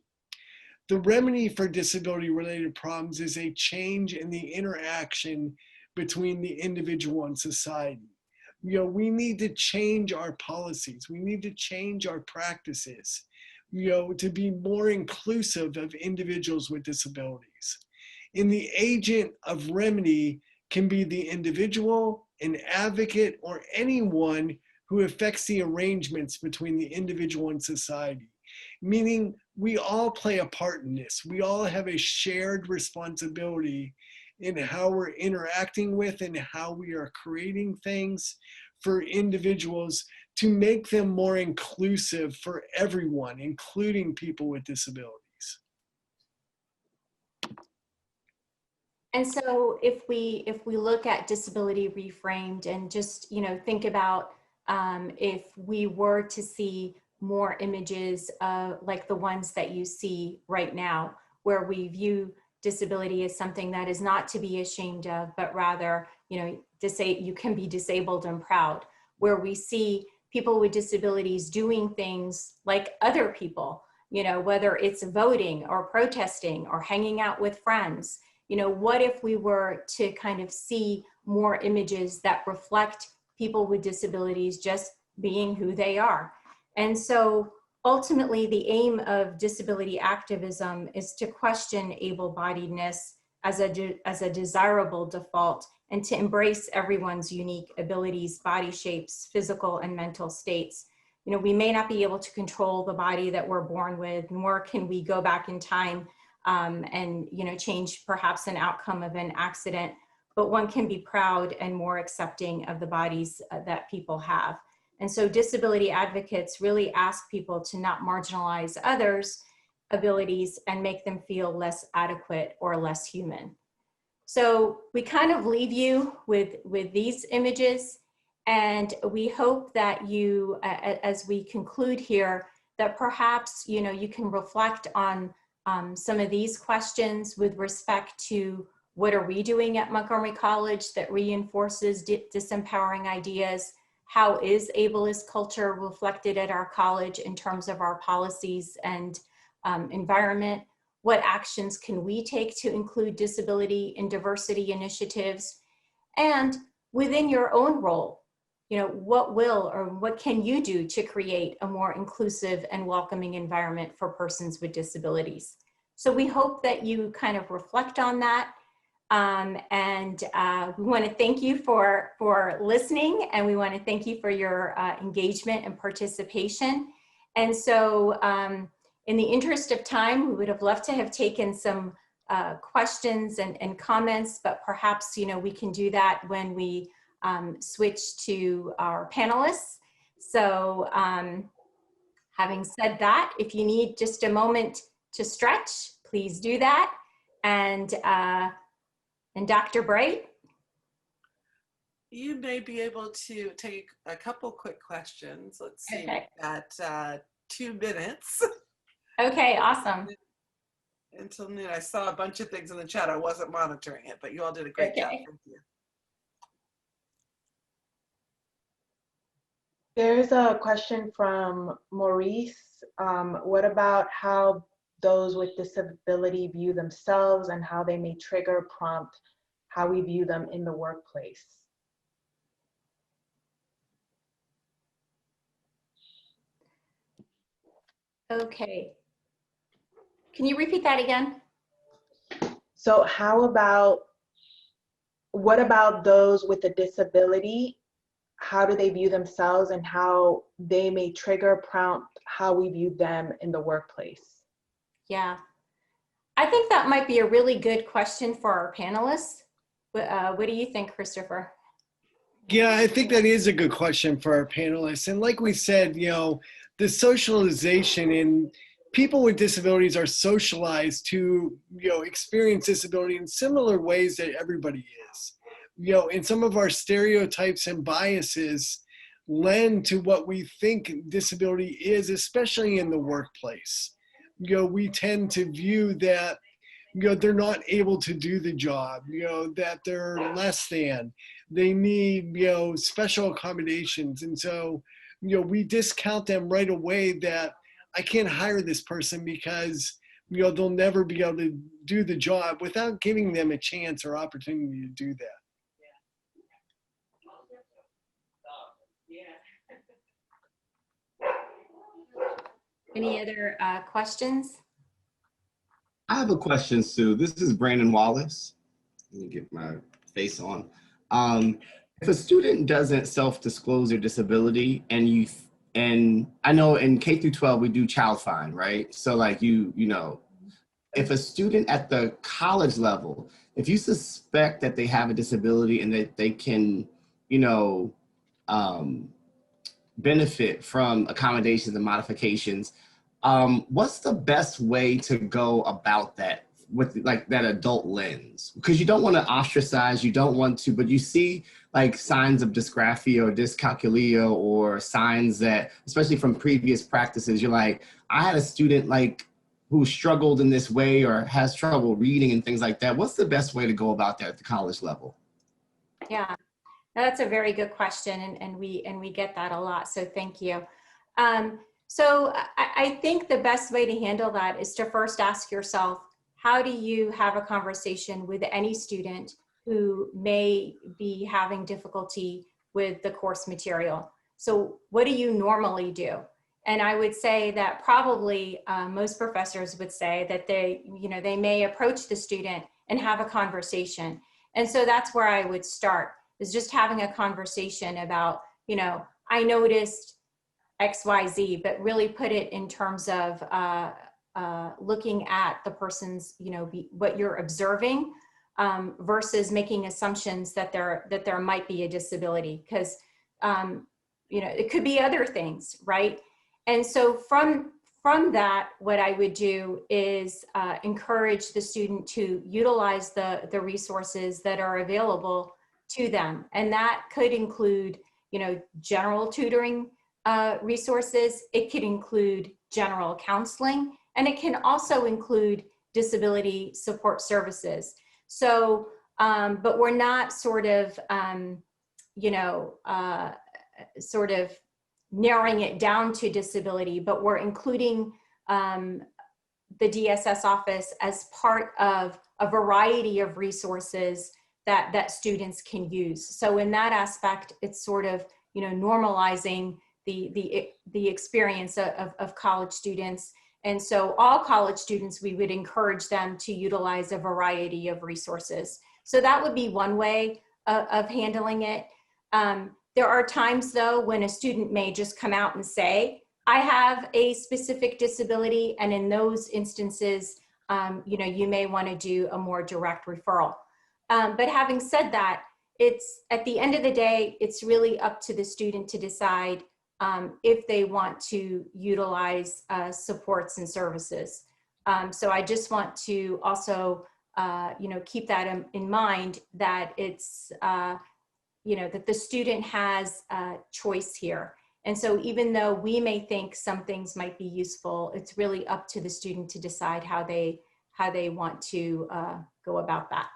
The remedy for disability-related problems is a change in the interaction between the individual and society. You know, we need to change our policies. We need to change our practices, you know, to be more inclusive of individuals with disabilities. And the agent of remedy can be the individual, an advocate, or anyone who affects the arrangements between the individual and society. Meaning we all play a part in this. We all have a shared responsibility in how we're interacting with and how we are creating things for individuals to make them more inclusive for everyone, including people with disabilities. And so if we look at disability reframed and just, you know, think about if we were to see more images like the ones that you see right now, where we view disability as something that is not to be ashamed of, but rather, you know, you can be disabled and proud, where we see people with disabilities doing things like other people, you know, whether it's voting or protesting or hanging out with friends. You know, what if we were to kind of see more images that reflect people with disabilities just being who they are? And so ultimately the aim of disability activism is to question able-bodiedness as a desirable default and to embrace everyone's unique abilities, body shapes, physical and mental states. You know, we may not be able to control the body that we're born with, nor can we go back in time and, you know, change perhaps an outcome of an accident, but one can be proud and more accepting of the bodies that people have. And so disability advocates really ask people to not marginalize others' abilities and make them feel less adequate or less human. So we kind of leave you with these images, and we hope that you, as we conclude here, that perhaps, you know, you can reflect on some of these questions with respect to what are we doing at Montgomery College that reinforces disempowering ideas? How is ableist culture reflected at our college in terms of our policies and environment? What actions can we take to include disability and diversity initiatives? And within your own role, you know, what will or what can you do to create a more inclusive and welcoming environment for persons with disabilities? So we hope that you kind of reflect on that. We want to thank you for listening, and we want to thank you for your engagement and participation. And so in the interest of time, we would have loved to have taken some questions and comments, but perhaps, you know, we can do that when we switch to our panelists. So having said that, if you need just a moment to stretch, please do that. And Dr. Bright? You may be able to take a couple quick questions. Let's see, Okay. we've got 2 minutes. Okay, awesome. Until noon. I saw a bunch of things in the chat. I wasn't monitoring it, but you all did a great job. Thank you. There's a question from Maurice. What about how those with disability view themselves and how they may trigger, prompt how we view them in the workplace? Okay. Can you repeat that again? So what about those with a disability? How do they view themselves and how they may trigger, prompt how we view them in the workplace? Yeah, I think that might be a really good question for our panelists. What do you think, Christopher? Yeah, I think that is a good question for our panelists. And like we said, you know, the socialization people with disabilities are socialized to, experience disability in similar ways that everybody is. And some of our stereotypes and biases lend to what we think disability is, especially in the workplace. We tend to view that, they're not able to do the job, that they're less than, they need, special accommodations. And so, we discount them right away that I can't hire this person because, they'll never be able to do the job, without giving them a chance or opportunity to do that. Any other questions? I have a question, Sue. This is Brandon Wallace. Let me get my face on. If a student doesn't self-disclose their disability, and I know in K through 12 we do child find, right? So like if a student at the college level, if you suspect that they have a disability and that they can, benefit from accommodations and modifications, what's the best way to go about that with like that adult lens? Because you don't want to ostracize, you don't want to, but you see like signs of dysgraphia or dyscalculia or signs that, especially from previous practices, you're like, I had a student like who struggled in this way or has trouble reading and things like that. What's the best way to go about that at the college level? Yeah. That's a very good question, and we get that a lot, so thank you. So I think the best way to handle that is to first ask yourself, how do you have a conversation with any student who may be having difficulty with the course material? So what do you normally do? And I would say that probably most professors would say that they may approach the student and have a conversation. And so that's where I would start, is just having a conversation about, I noticed XYZ, but really put it in terms of looking at the person's, what you're observing versus making assumptions that there might be a disability, because, it could be other things, right? And so from that, what I would do is encourage the student to utilize the resources that are available to them. And that could include, general tutoring resources. It could include general counseling, and it can also include disability support services. So, but we're not sort of narrowing it down to disability, but we're including the DSS office as part of a variety of resources that students can use. So in that aspect, it's sort of, normalizing the experience of college students. And so all college students, we would encourage them to utilize a variety of resources. So that would be one way of handling it. There are times though when a student may just come out and say, I have a specific disability. And in those instances, you may want to do a more direct referral. But having said that, it's at the end of the day, it's really up to the student to decide if they want to utilize supports and services. So I just want to also, keep that in mind, that it's, that the student has a choice here. And so even though we may think some things might be useful, it's really up to the student to decide how they want to go about that.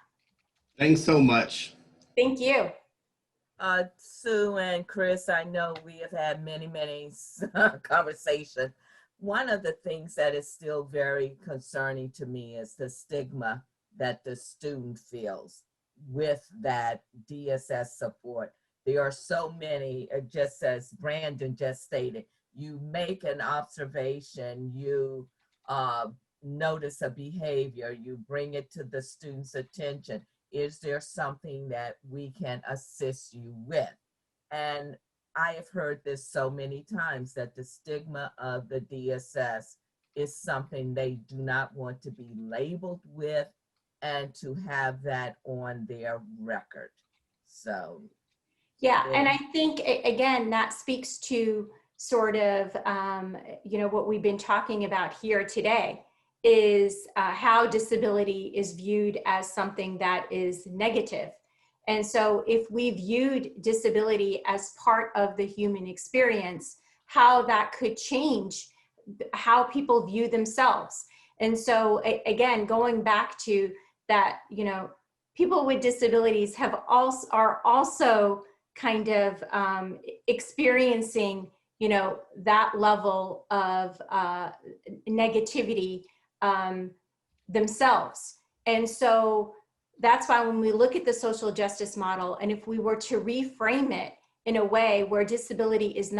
Thanks so much. Thank you. Sue and Chris, I know we have had many conversations. One of the things that is still very concerning to me is the stigma that the student feels with that DSS support. There are so many, just as Brandon just stated, you make an observation, you notice a behavior, you bring it to the student's attention. Is there something that we can assist you with? And I have heard this so many times, that the stigma of the DSS is something they do not want to be labeled with and to have that on their record. So. Yeah, and I think, again, that speaks to sort of, what we've been talking about here today is how disability is viewed as something that is negative. And so if we viewed disability as part of the human experience, how that could change how people view themselves. And so again, going back to that, people with disabilities are also kind of experiencing, that level of negativity themselves. And so that's why when we look at the social justice model, and if we were to reframe it in a way where disability is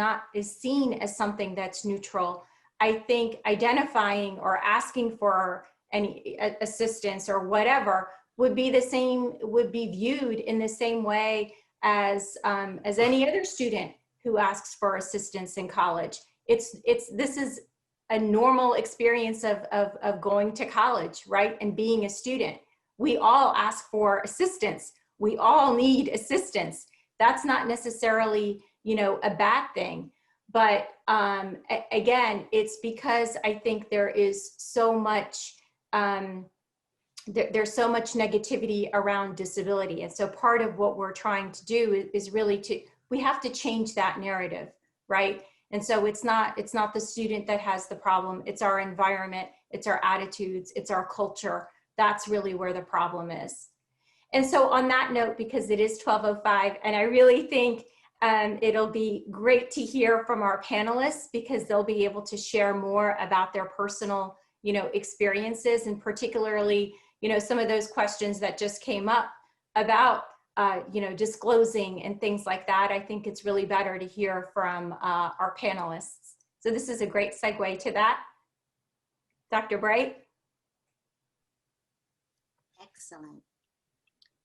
seen as something that's neutral, I think identifying or asking for any assistance or whatever would be viewed in the same way as any other student who asks for assistance in college. This is a normal experience of going to college, right? And being a student. We all ask for assistance. We all need assistance. That's not necessarily, a bad thing. But again, it's because I think there is so much, there's so much negativity around disability. And so part of what we're trying to do is really we have to change that narrative, right? And so it's not the student that has the problem, it's our environment, it's our attitudes, it's our culture. That's really where the problem is. And so on that note, because it is 12:05, and I really think it'll be great to hear from our panelists because they'll be able to share more about their personal, experiences, and particularly, some of those questions that just came up about, disclosing and things like that. I think it's really better to hear from our panelists. So this is a great segue to that. Dr. Bright? Excellent.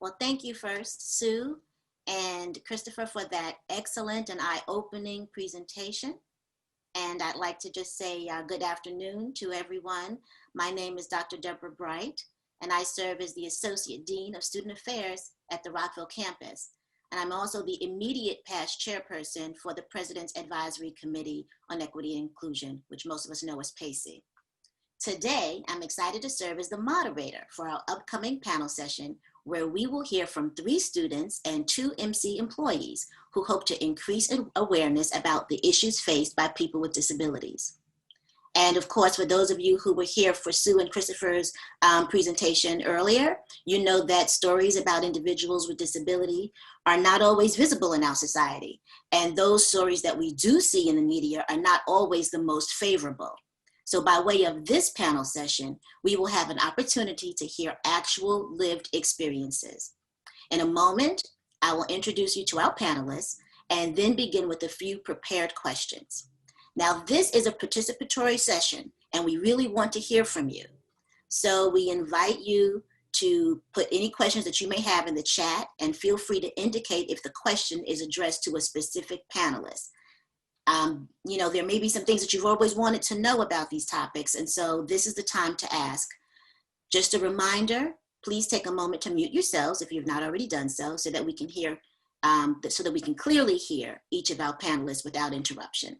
Well, thank you first, Sue and Christopher, for that excellent and eye-opening presentation. And I'd like to just say good afternoon to everyone. My name is Dr. Deborah Bright, and I serve as the Associate Dean of Student Affairs at the Rockville campus. And I'm also the immediate past chairperson for the President's Advisory Committee on Equity and Inclusion, which most of us know as PACE. Today, I'm excited to serve as the moderator for our upcoming panel session, where we will hear from 3 students and 2 MC employees who hope to increase awareness about the issues faced by people with disabilities. And of course, for those of you who were here for Sue and Christopher's presentation earlier, you know that stories about individuals with disability are not always visible in our society. And those stories that we do see in the media are not always the most favorable. So by way of this panel session, we will have an opportunity to hear actual lived experiences. In a moment, I will introduce you to our panelists and then begin with a few prepared questions. Now, this is a participatory session, and we really want to hear from you. So we invite you to put any questions that you may have in the chat, and feel free to indicate if the question is addressed to a specific panelist. There may be some things that you've always wanted to know about these topics, and so this is the time to ask. Just a reminder, please take a moment to mute yourselves if you've not already done so, so that we can hear, so that we can clearly hear each of our panelists without interruption.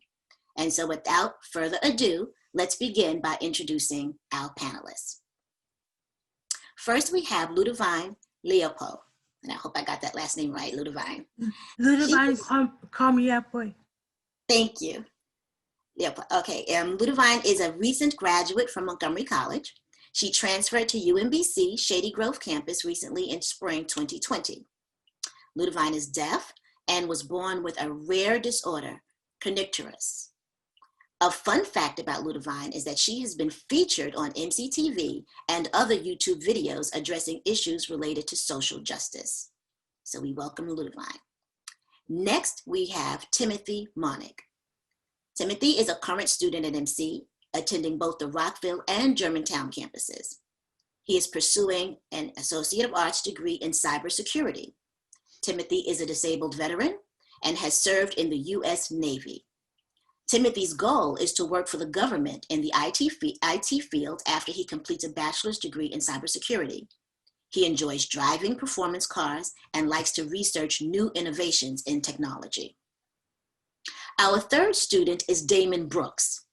And so without further ado, let's begin by introducing our panelists. First, we have Ludivine Leopold, and I hope I got that last name right, Ludivine. Ludivine, call me that boy. Thank you. Leopold. Okay, Ludivine is a recent graduate from Montgomery College. She transferred to UMBC Shady Grove campus recently in spring 2020. Ludivine is deaf and was born with a rare disorder, kernicterus. A fun fact about Ludivine is that she has been featured on MCTV and other YouTube videos addressing issues related to social justice. So we welcome Ludivine. Next, we have Timothy Monig. Timothy is a current student at MC, attending both the Rockville and Germantown campuses. He is pursuing an Associate of Arts degree in cybersecurity. Timothy is a disabled veteran and has served in the US Navy. Timothy's goal is to work for the government in the IT field after he completes a bachelor's degree in cybersecurity. He enjoys driving performance cars and likes to research new innovations in technology. Our third student is Damon Brooks.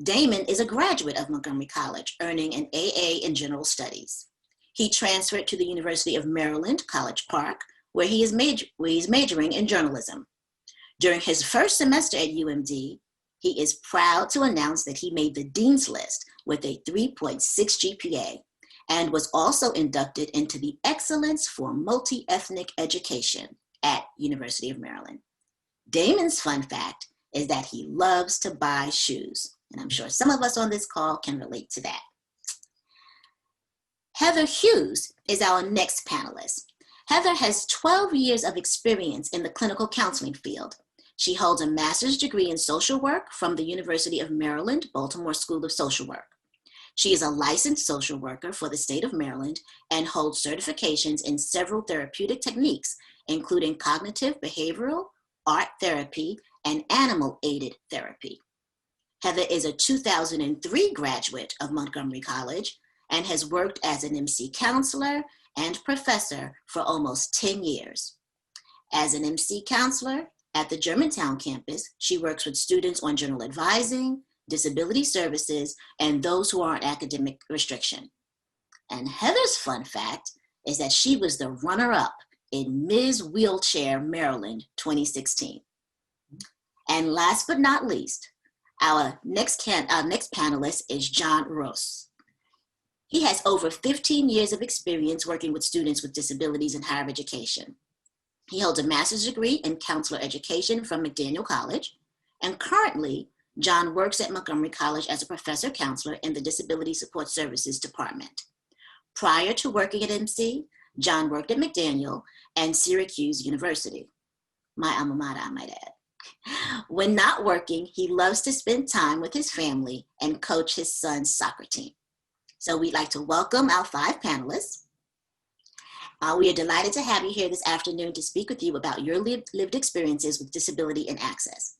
Damon is a graduate of Montgomery College, earning an AA in General Studies. He transferred to the University of Maryland, College Park, where he's majoring in journalism. During his first semester at UMD, he is proud to announce that he made the Dean's List with a 3.6 GPA and was also inducted into the Excellence for Multi-Ethnic Education at University of Maryland. Damon's fun fact is that he loves to buy shoes, and I'm sure some of us on this call can relate to that. Heather Hughes is our next panelist. Heather has 12 years of experience in the clinical counseling field. She holds a master's degree in social work from the University of Maryland, Baltimore School of Social Work. She is a licensed social worker for the state of Maryland and holds certifications in several therapeutic techniques, including cognitive behavioral, art therapy, and animal-aided therapy. Heather is a 2003 graduate of Montgomery College and has worked as an MC counselor and professor for almost 10 years. As an MC counselor at the Germantown campus, she works with students on general advising, disability services, and those who are on academic restriction. And Heather's fun fact is that she was the runner-up in Ms. Wheelchair Maryland 2016. And last but not least, our next panelist is John Ross. He has over 15 years of experience working with students with disabilities in higher education. He holds a master's degree in counselor education from McDaniel College, and currently, John works at Montgomery College as a professor counselor in the Disability Support Services Department. Prior to working at MC, John worked at McDaniel and Syracuse University, my alma mater, I might add. When not working, he loves to spend time with his family and coach his son's soccer team. So we'd like to welcome our 5 panelists. We are delighted to have you here this afternoon to speak with you about your lived experiences with disability and access.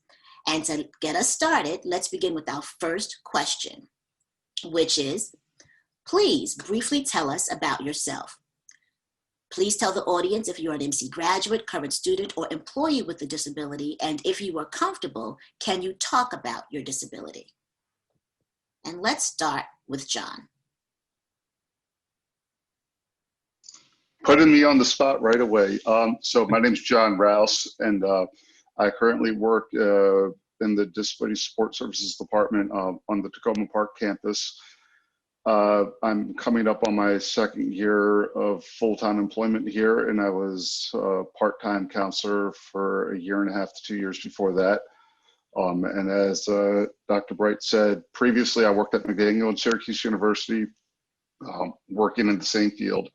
And to get us started, let's begin with our first question, which is, please briefly tell us about yourself. Please tell the audience if you're an MC graduate, current student, or employee with a disability, and if you are comfortable, can you talk about your disability? And let's start with John. Putting me on the spot right away. So my name's John Rouse, and I currently work in the Disability Support Services Department on the Tacoma Park campus. I'm coming up on my 2nd year of full-time employment here, and I was a part-time counselor for 1.5 years to 2 years before that. And as Dr. Bright said, previously I worked at McDaniel and Syracuse University, working in the same field.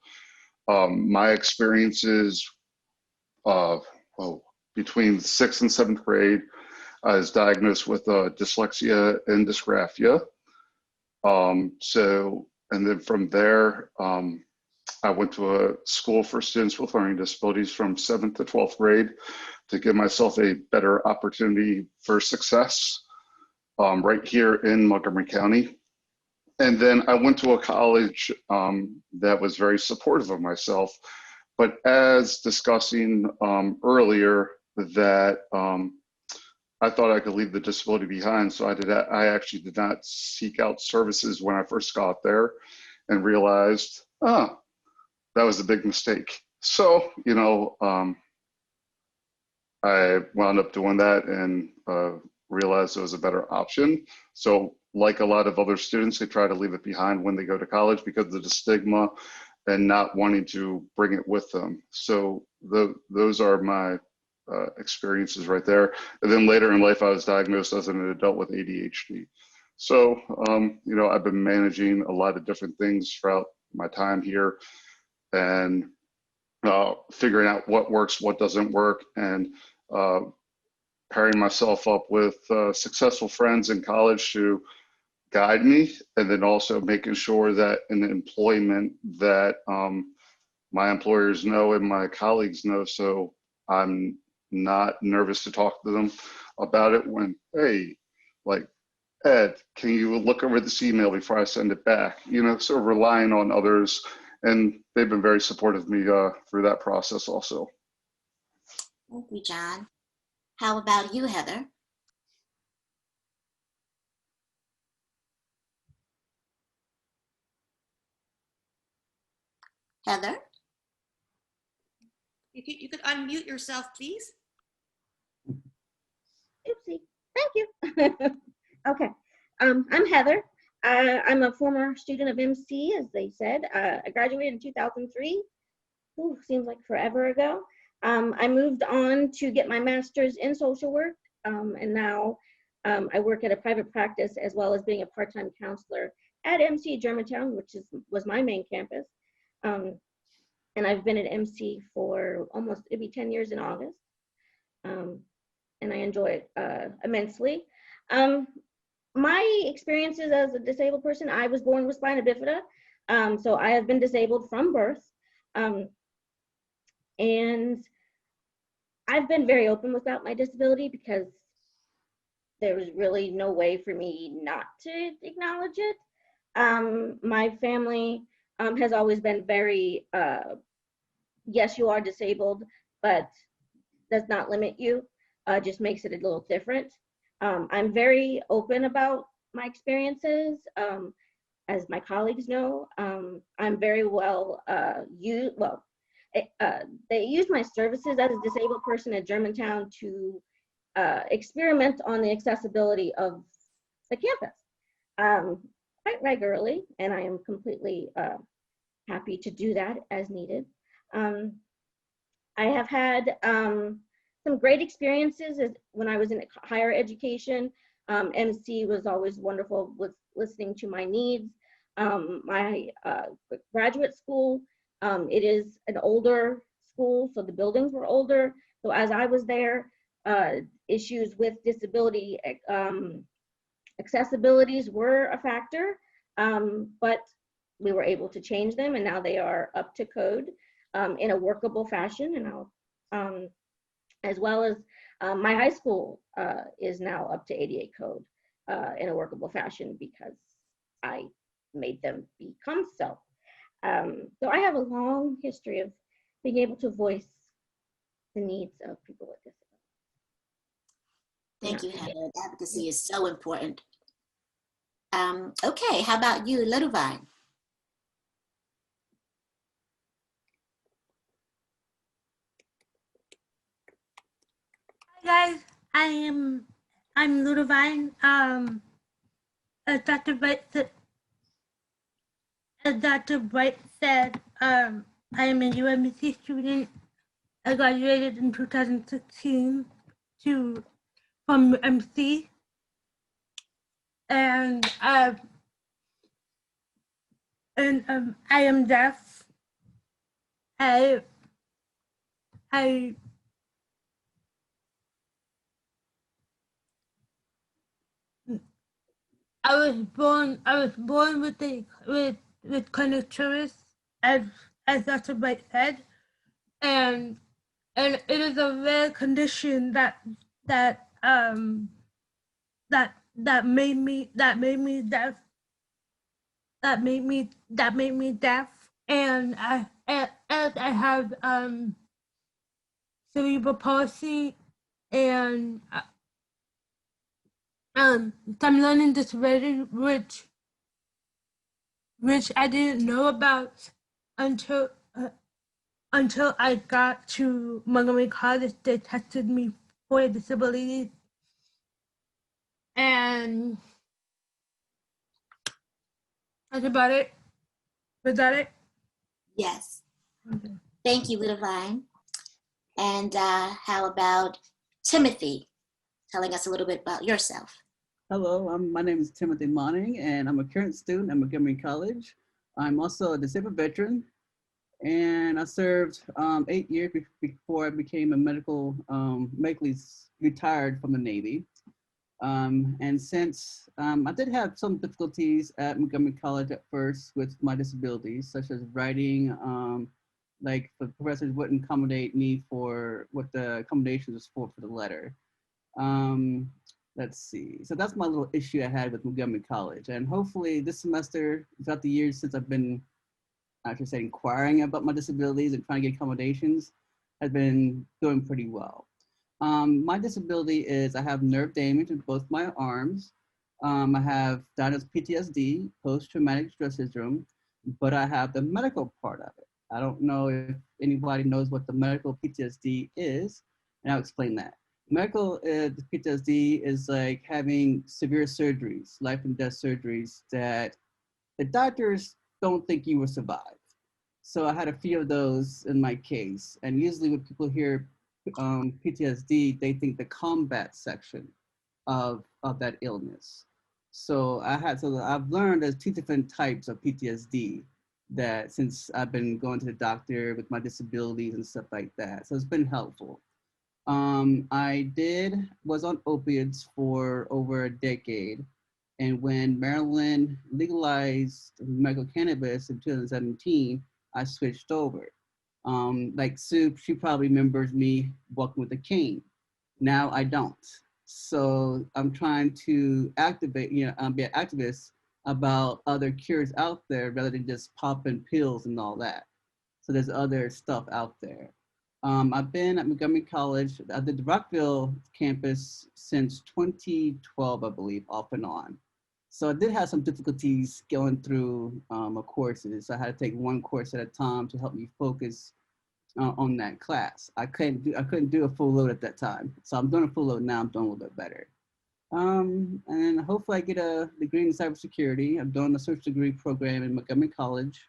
My experiences between 6th and 7th grade, I was diagnosed with dyslexia and dysgraphia. And then from there, I went to a school for students with learning disabilities from 7th to 12th grade to give myself a better opportunity for success right here in Montgomery County. And then I went to a college that was very supportive of myself. But as discussing earlier, that I thought I could leave the disability behind. So I actually did not seek out services when I first got there and realized, that was a big mistake. So, I wound up doing that and realized it was a better option. So like a lot of other students, they try to leave it behind when they go to college because of the stigma and not wanting to bring it with them. So those are my experiences right there. And then later in life, I was diagnosed as an adult with ADHD. So, I've been managing a lot of different things throughout my time here and figuring out what works, what doesn't work, and pairing myself up with successful friends in college to guide me, and then also making sure that in employment that my employers know and my colleagues know, so I'm not nervous to talk to them about it when, hey, like, Ed, can you look over this email before I send it back? Sort of relying on others, and they've been very supportive of me through that process also. Thank you, John. How about you, Heather? Heather? You could unmute yourself, please. Oopsie. Thank you. Okay. I'm Heather. I'm a former student of MC, as they said. I graduated in 2003. Ooh, seems like forever ago. I moved on to get my master's in social work, and now I work at a private practice as well as being a part-time counselor at MC Germantown, which was my main campus. And I've been at MC for almost, it'll be 10 years in August. And I enjoy it immensely. My experiences as a disabled person, I was born with spina bifida. So I have been disabled from birth. And I've been very open about my disability because there was really no way for me not to acknowledge it. My family has always been very, yes, you are disabled, but does not limit you, just makes it a little different. I'm very open about my experiences. As my colleagues know, I'm very well they used my services as a disabled person at Germantown to experiment on the accessibility of the campus quite regularly, and I am completely happy to do that as needed. I have had some great experiences when I was in higher education. MC was always wonderful with listening to my needs. My graduate school, it is an older school, so the buildings were older. So as I was there, issues with disability accessibilities were a factor, but we were able to change them, and now they are up to code in a workable fashion. And I'll, as well as my high school is now up to ADA code in a workable fashion because I made them become so. So I have a long history of being able to voice the needs of people with disabilities. Thank you, Heather. Advocacy is so important. Okay, how about you, Ludovine? Hi guys, I'm Ludovine. As Dr. Bright said, I am a UMC student. I graduated in 2016 from MC, and I am deaf. I was born with connectivity, as Dr. Bright said, and it is a rare condition that made me deaf. That made me deaf, and I have cerebral palsy and some learning disability, which I didn't know about until I got to Montgomery College. They tested me for disabilities, and that's about it. Was that it? Yes. Okay. Thank you, Ludovine. And how about Timothy, telling us a little bit about yourself? Hello, my name is Timothy Monning, and I'm a current student at Montgomery College. I'm also a disabled veteran, and I served 8 years before I became a medically retired from the Navy. And since I did have some difficulties at Montgomery College at first with my disabilities, such as writing, like the professors wouldn't accommodate me for what the accommodations was for the letter. Let's see. So that's my little issue I had with Montgomery College. And hopefully this semester, throughout the years since I've been, I should say, inquiring about my disabilities and trying to get accommodations, has been doing pretty well. My disability is I have nerve damage in both my arms. I have diagnosed PTSD, post-traumatic stress syndrome, but I have the medical part of it. I don't know if anybody knows what the medical PTSD is, and I'll explain that. Medical PTSD is like having severe surgeries, life and death surgeries that the doctors don't think you will survive. So I had a few of those in my case. And usually when people hear PTSD, they think the combat section of that illness. So I've learned there's two different types of PTSD that since I've been going to the doctor with my disabilities and stuff like that. So it's been helpful. I was on opiates for over a decade. And when Maryland legalized medical cannabis in 2017, I switched over. Like Sue, she probably remembers me walking with a cane. Now I don't. So I'm trying to activate, be an activist about other cures out there rather than just popping pills and all that. So there's other stuff out there. I've been at Montgomery College. I did the Rockville campus since 2012, I believe, off and on. So I did have some difficulties going through courses. I had to take one course at a time to help me focus on that class. I couldn't do a full load at that time. So I'm doing a full load now. I'm doing a little bit better. And hopefully I get a degree in cybersecurity. I'm doing a search degree program in Montgomery College.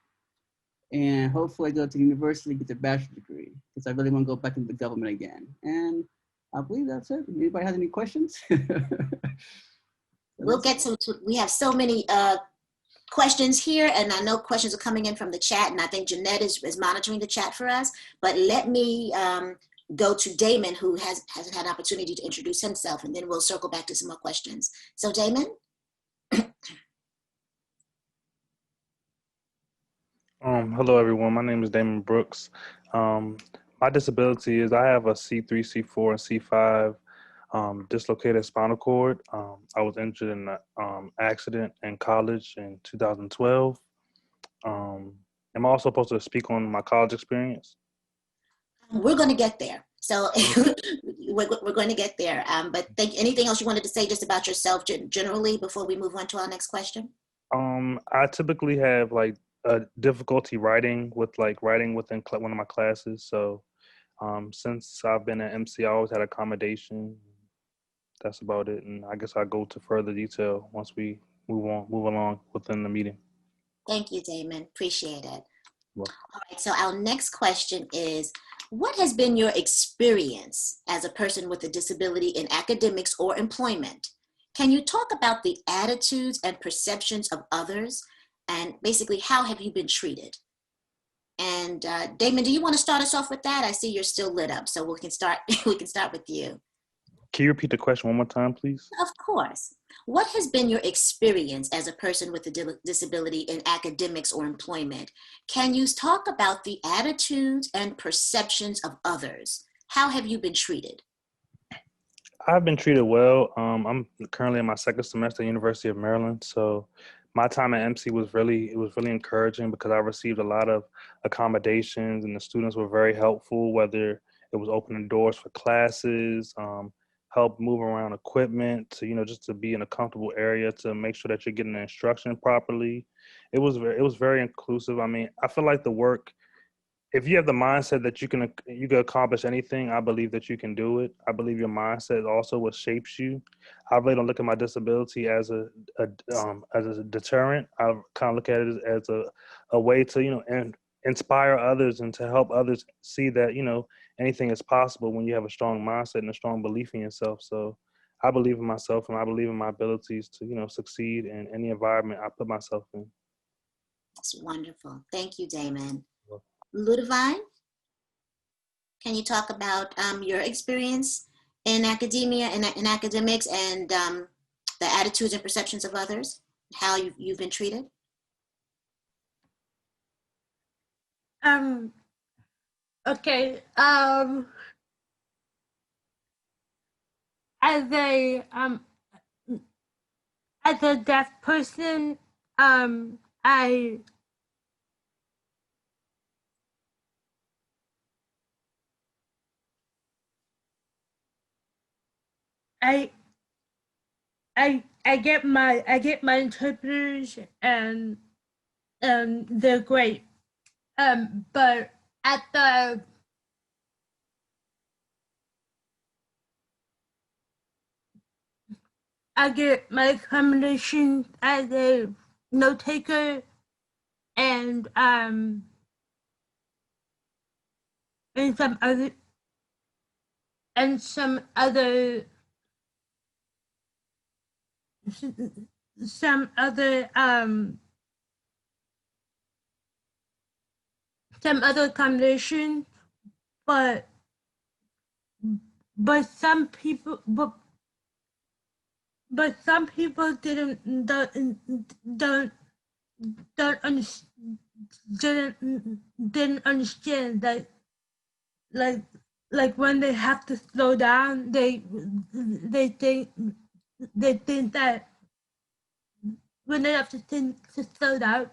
And hopefully I go to university, get the bachelor's degree, because I really want to go back into the government again. And I believe that's it. Anybody has any questions? We'll get to, we have so many questions here, and I know questions are coming in from the chat, and I think Jeanette is monitoring the chat for us. But let me go to Damon, who hasn't had an opportunity to introduce himself, and then we'll circle back to some more questions. So Damon? Hello, everyone. My name is Damon Brooks. My disability is I have a C3, C4, and C5 dislocated spinal cord. I was injured in an accident in college in 2012. Am I also supposed to speak on my college experience? We're going to get there. So we're going to get there. But anything else you wanted to say just about yourself generally before we move on to our next question? I typically have like difficulty writing within one of my classes. So since I've been at MC, I always had accommodation. That's about it. And I guess I'll go to further detail once we move along within the meeting. Thank you, Damon. Appreciate it. Well, all right, so our next question is, what has been your experience as a person with a disability in academics or employment? Can you talk about the attitudes and perceptions of others? And basically, how have you been treated? And Damon, do you want to start us off with that? I see you're still lit up, so we can start with you. Can you repeat the question one more time, please? Of course. What has been your experience as a person with a disability in academics or employment? Can you talk about the attitudes and perceptions of others? How have you been treated? I've been treated well. I'm currently in my second semester at University of Maryland, so my time at MC was really encouraging because I received a lot of accommodations and the students were very helpful, whether it was opening doors for classes, help move around equipment to, just to be in a comfortable area to make sure that you're getting the instruction properly. It was very inclusive. I mean, I feel like the work, if you have the mindset that you can accomplish anything, I believe that you can do it. I believe your mindset is also what shapes you. I really don't look at my disability as a deterrent. I kind of look at it as a way to, inspire others and to help others see that, anything is possible when you have a strong mindset and a strong belief in yourself. So I believe in myself and I believe in my abilities to, succeed in any environment I put myself in. That's wonderful. Thank you, Damon. Ludivine, can you talk about your experience in academia and in academics and the attitudes and perceptions of others, how you've been treated? Okay. As a deaf person, I get my interpreters and they're great. but at the I get my accommodation as a note taker and and some other and some other some other some other accommodation, but some people but some people don't didn't understand that like when they have to slow down they think that when they have to think to slow down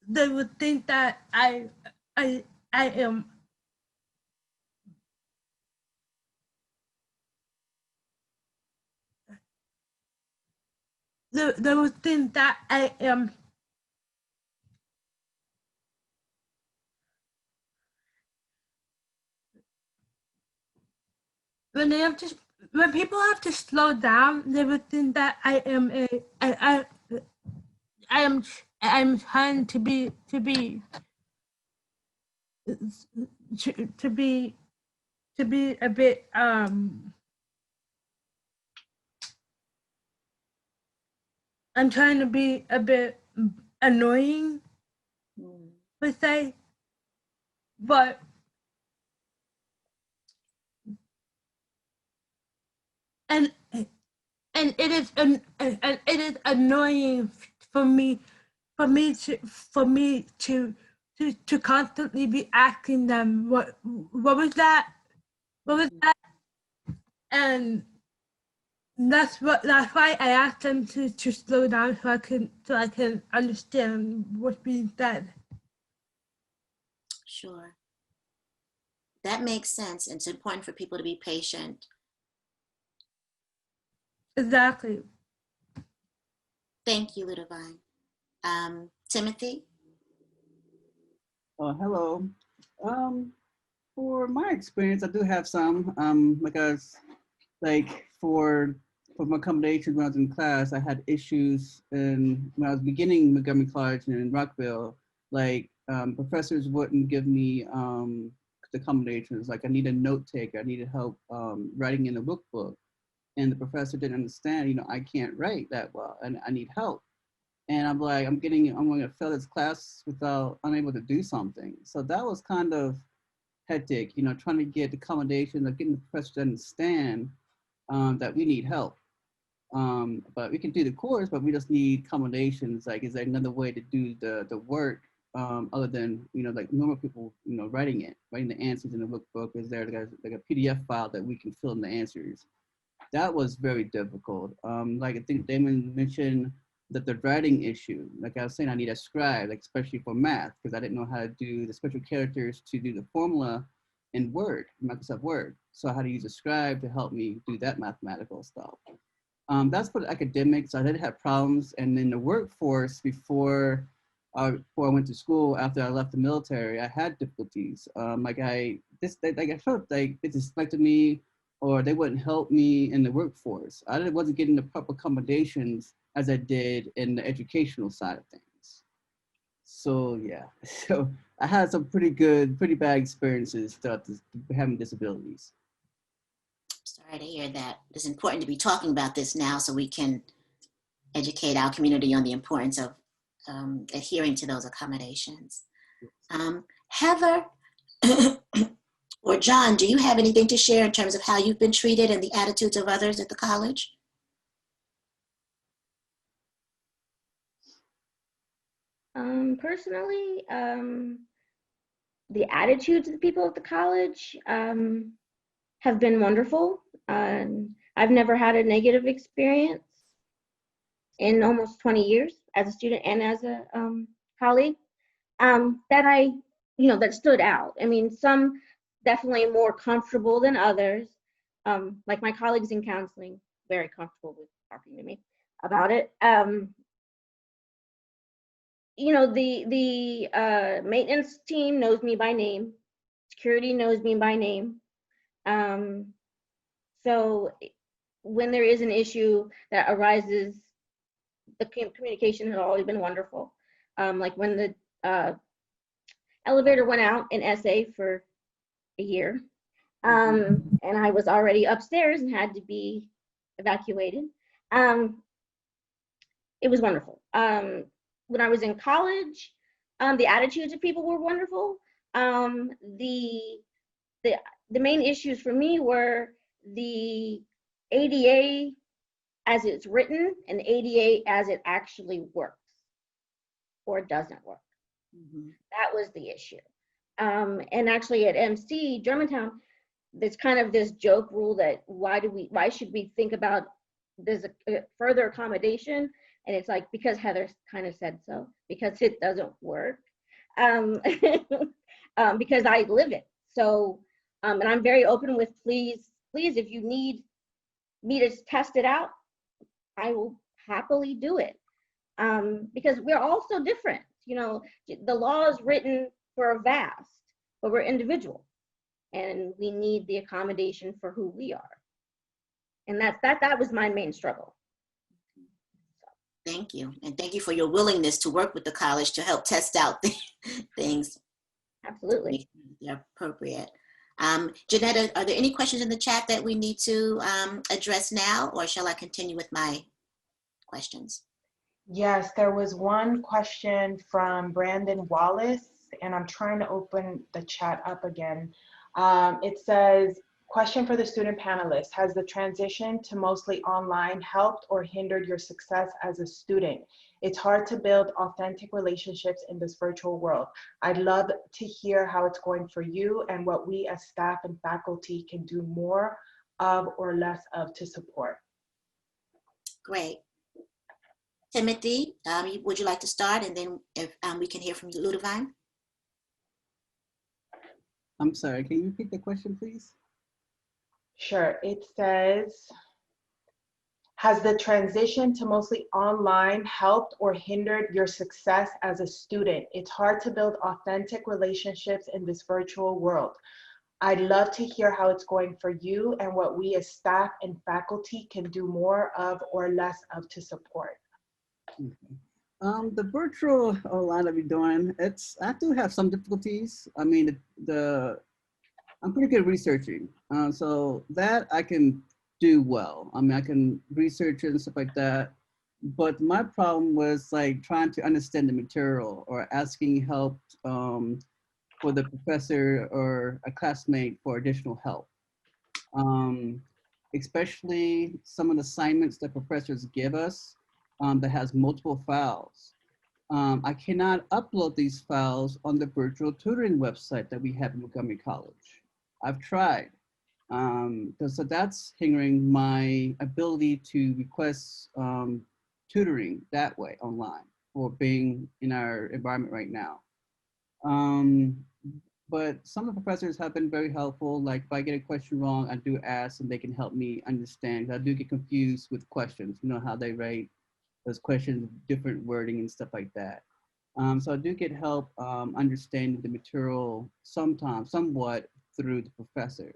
they would think that I am they would think that I am when they have to when people have to slow down they would think that I am I'm trying to be to be a bit I'm trying to be a bit annoying per se, but and it is and it is annoying for me to constantly be asking them what was that and that's why I asked them to slow down so I can understand what's being said. Sure. That makes sense. It's important for people to be patient. Exactly. Thank you, Ludovine. Timothy? Hello. For my experience, I do have some, for my accommodations when I was in class, I had issues when I was beginning Montgomery College in Rockville, professors wouldn't give me the accommodations. Like I need a note taker, I needed help writing in a workbook. And the professor didn't understand, I can't write that well and I need help. And I'm like, I'm going to fail this class without unable to do something. So that was kind of hectic, trying to get accommodation, getting the professor to understand that we need help. But we can do the course, but we just need accommodations. Like, is there another way to do the work other than, like normal people, writing the answers in the workbook? Is there like a PDF file that we can fill in the answers? That was very difficult. Like I think Damon mentioned that the writing issue, like I was saying, I need a scribe, like especially for math, because I didn't know how to do the special characters to do the formula in Word, Microsoft Word. So I had to use a scribe to help me do that mathematical stuff. That's for the academics. I did have problems, and in the workforce before I went to school, after I left the military, I had difficulties. I felt like they disrespected me, or they wouldn't help me in the workforce. I wasn't getting the proper accommodations as I did in the educational side of things. So yeah, so I had some pretty bad experiences throughout having disabilities. Sorry to hear that. It's important to be talking about this now so we can educate our community on the importance of adhering to those accommodations. Heather or John, do you have anything to share in terms of how you've been treated and the attitudes of others at the college? Personally, the attitudes of the people at the college have been wonderful. I've never had a negative experience in almost 20 years as a student and as a colleague that stood out. I mean, some definitely more comfortable than others. Like my colleagues in counseling, very comfortable with talking to me about it. you know, the maintenance team knows me by name. Security knows me by name. So when there is an issue that arises, the communication has always been wonderful. Like when the elevator went out in SA for a year, and I was already upstairs and had to be evacuated. It was wonderful. When I was in college, the attitudes of people were wonderful. The main issues for me were the ADA as it's written and ADA as it actually works or doesn't work. That was the issue. And actually at MC Germantown, there's kind of this joke rule that why should we think about this further accommodation? And it's like, because Heather kind of said so, because it doesn't work, because I live it. So, and I'm very open with please, if you need me to test it out, I will happily do it. Because we're all so different. You know, the law is written for a vast, but we're individual, and we need the accommodation for who we are. And that was my main struggle. Thank you. And thank you for your willingness to work with the college to help test out things. Absolutely. They're appropriate. Janetta, are there any questions in the chat that we need to address now, or shall I continue with my questions? Yes, there was one question from Brandon Wallace, and I'm trying to open the chat up again. It says, question for the student panelists: has the transition to mostly online helped or hindered your success as a student? It's hard to build authentic relationships in this virtual world. I'd love to hear how it's going for you and what we as staff and faculty can do more of or less of to support. Great. Timothy, would you like to start, and then if we can hear from Ludovine? I'm sorry, can you repeat the question, please? Sure. It says, has the transition to mostly online helped or hindered your success as a student? It's hard to build authentic relationships in this virtual world. I'd love to hear how it's going for you and what we as staff and faculty can do more of or less of to support. Okay. The virtual online that we're doing, I do have some difficulties. I mean, I'm pretty good at researching. So that I can do well. I mean, I can research it and stuff like that. But my problem was like trying to understand the material or asking help for the professor or a classmate for additional help. Especially some of the assignments that professors give us that has multiple files. I cannot upload these files on the virtual tutoring website that we have in Montgomery College. I've tried. So that's hindering my ability to request tutoring that way online for being in our environment right now. But some of the professors have been very helpful. Like if I get a question wrong, I do ask and they can help me understand. I do get confused with questions, you know, how they write those questions, different wording and stuff like that. So I do get help understanding the material sometimes, somewhat through the professor.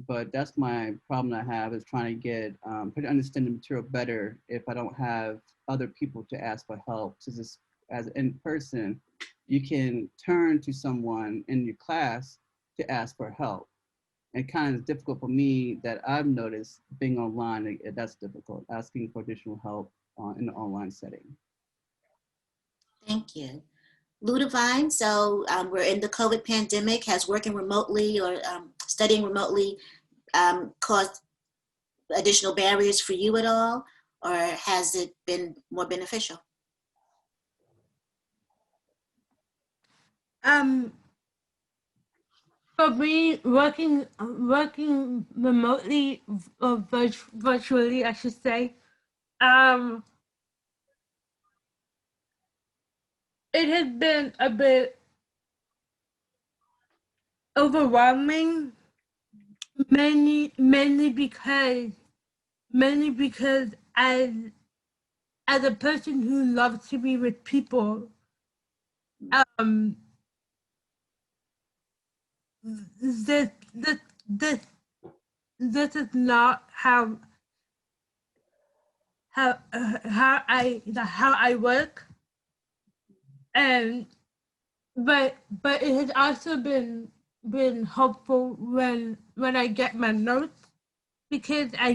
But that's my problem I have, is trying to get, try to understand the material better if I don't have other people to ask for help. So this, as in person, you can turn to someone in your class to ask for help. And kind of difficult for me that I've noticed being online, that's difficult, asking for additional help in the online setting. Thank you. Ludovine, so we're in the COVID pandemic. Has working remotely or studying remotely caused additional barriers for you at all, or has it been more beneficial? For me, working remotely or virtually, I should say, it has been a bit overwhelming, mainly because as a person who loves to be with people, um this this this this is not how I work, and but it has also been helpful when I get my notes, because I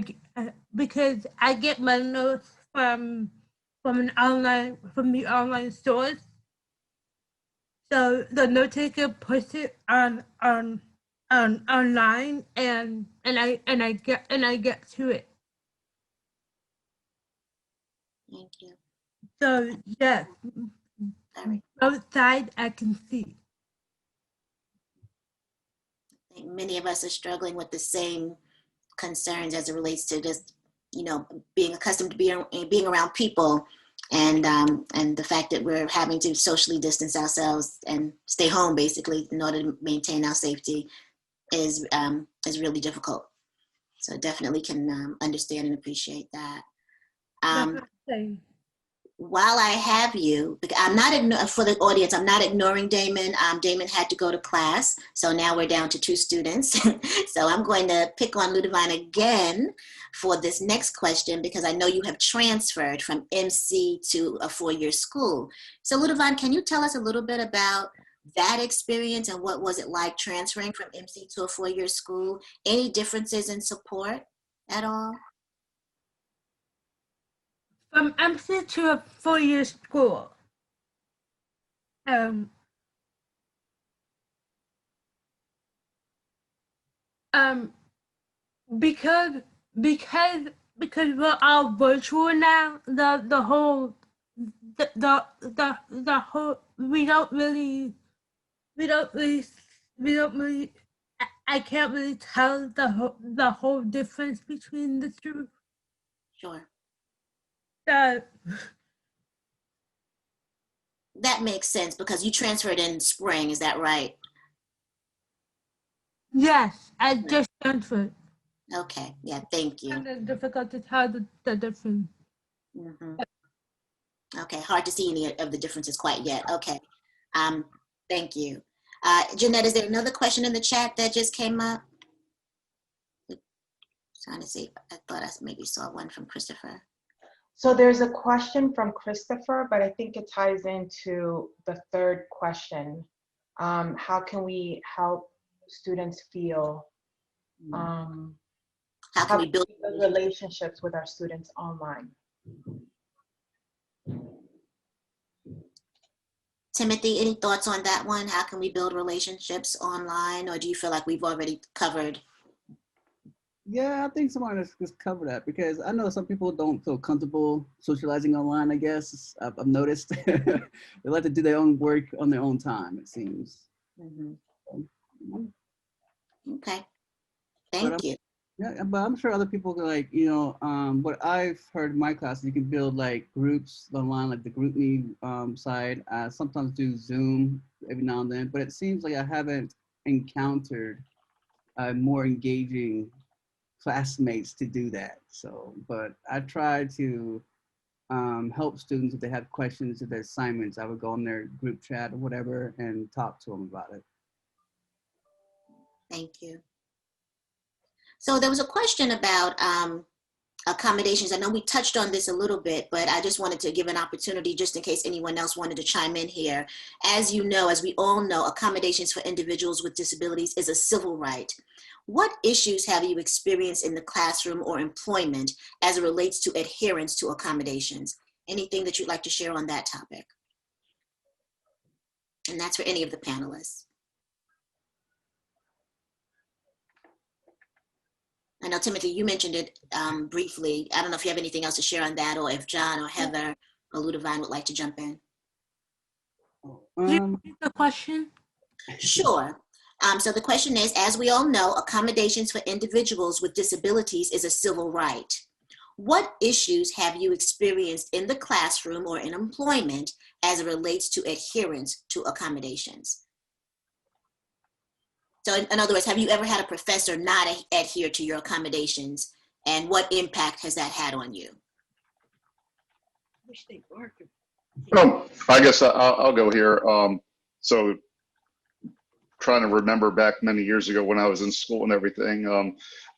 get my notes from the online stores. So the note taker puts it on online, and I get to it. Thank you. So yes, both sides I can see. I think many of us are struggling with the same concerns as it relates to just, you know, being accustomed to being around people, and the fact that we're having to socially distance ourselves and stay home basically in order to maintain our safety is really difficult. So definitely can understand and appreciate that. While I have you, I'm not for the audience, I'm not ignoring Damon. Damon had to go to class, so now we're down to 2 students. So I'm going to pick on Ludovine again for this next question, because I know you have transferred from MC to a 4-year school. So Ludovine, can you tell us a little bit about that experience and what was it like transferring from MC to a 4-year school? Any differences in support at all? From MC to a 4-year school, because we're all virtual now, the whole we don't really I can't really tell the whole difference between the two. Sure. That makes sense, because you transferred in spring, is that right? Yes, I just transferred. Okay, yeah, thank you. It's difficult to tell the difference. Okay, hard to see any of the differences quite yet. Okay, thank you. Jeanette, is there another question in the chat that just came up? Trying to see, I thought I maybe saw one from Christopher. So there's a question from Christopher, but I think it ties into the third question. How can we help students feel, how can we build relationships with our students online? Timothy, any thoughts on that one? How can we build relationships online, or do you feel like we've already covered? Yeah, I think someone has covered that, because I know some people don't feel comfortable socializing online, I guess. I've noticed. They like to do their own work on their own time, it seems. Okay, thank you. Yeah, but I'm sure other people can, like, you know, what I've heard in my class, you can build like groups online, like the GroupMe side. I sometimes do Zoom every now and then, but it seems like I haven't encountered more engaging classmates to do that. So, but I try to help students if they have questions to their assignments. I would go in their group chat or whatever and talk to them about it. Thank you. So there was a question about accommodations. I know we touched on this a little bit, but I just wanted to give an opportunity just in case anyone else wanted to chime in here. As you know, as we all know, accommodations for individuals with disabilities is a civil right. What issues have you experienced in the classroom or employment as it relates to adherence to accommodations? Anything that you'd like to share on that topic? And that's for any of the panelists. I know, Timothy, you mentioned it briefly. I don't know if you have anything else to share on that, or if John or Heather or Ludovine would like to jump in. The question? Sure. So the question is, as we all know, accommodations for individuals with disabilities is a civil right. What issues have you experienced in the classroom or in employment as it relates to adherence to accommodations? So in other words, have you ever had a professor not adhere to your accommodations, and what impact has that had on you? I guess I'll go here. So trying to remember back many years ago when I was in school and everything,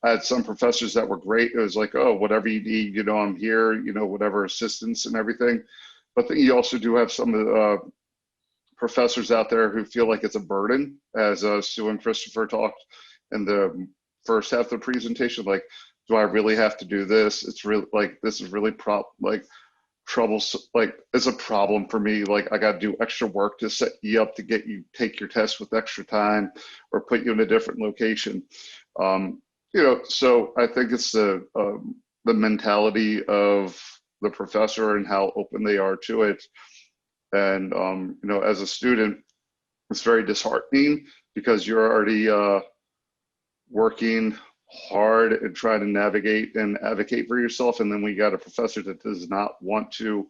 I had some professors that were great. It was like, oh, whatever you need, I'm here, whatever assistance and everything. But then you also do have some of the professors out there who feel like it's a burden, as Sue and Christopher talked in the first half of the presentation. Like, do I really have to do this? It's really like, this is really trouble, like it's a problem for me. Like, I got to do extra work to set you up to get you take your test with extra time or put you in a different location. So I think it's the mentality of the professor and how open they are to it. And as a student, it's very disheartening because you're already working hard and trying to navigate and advocate for yourself, and then we got a professor that does not want to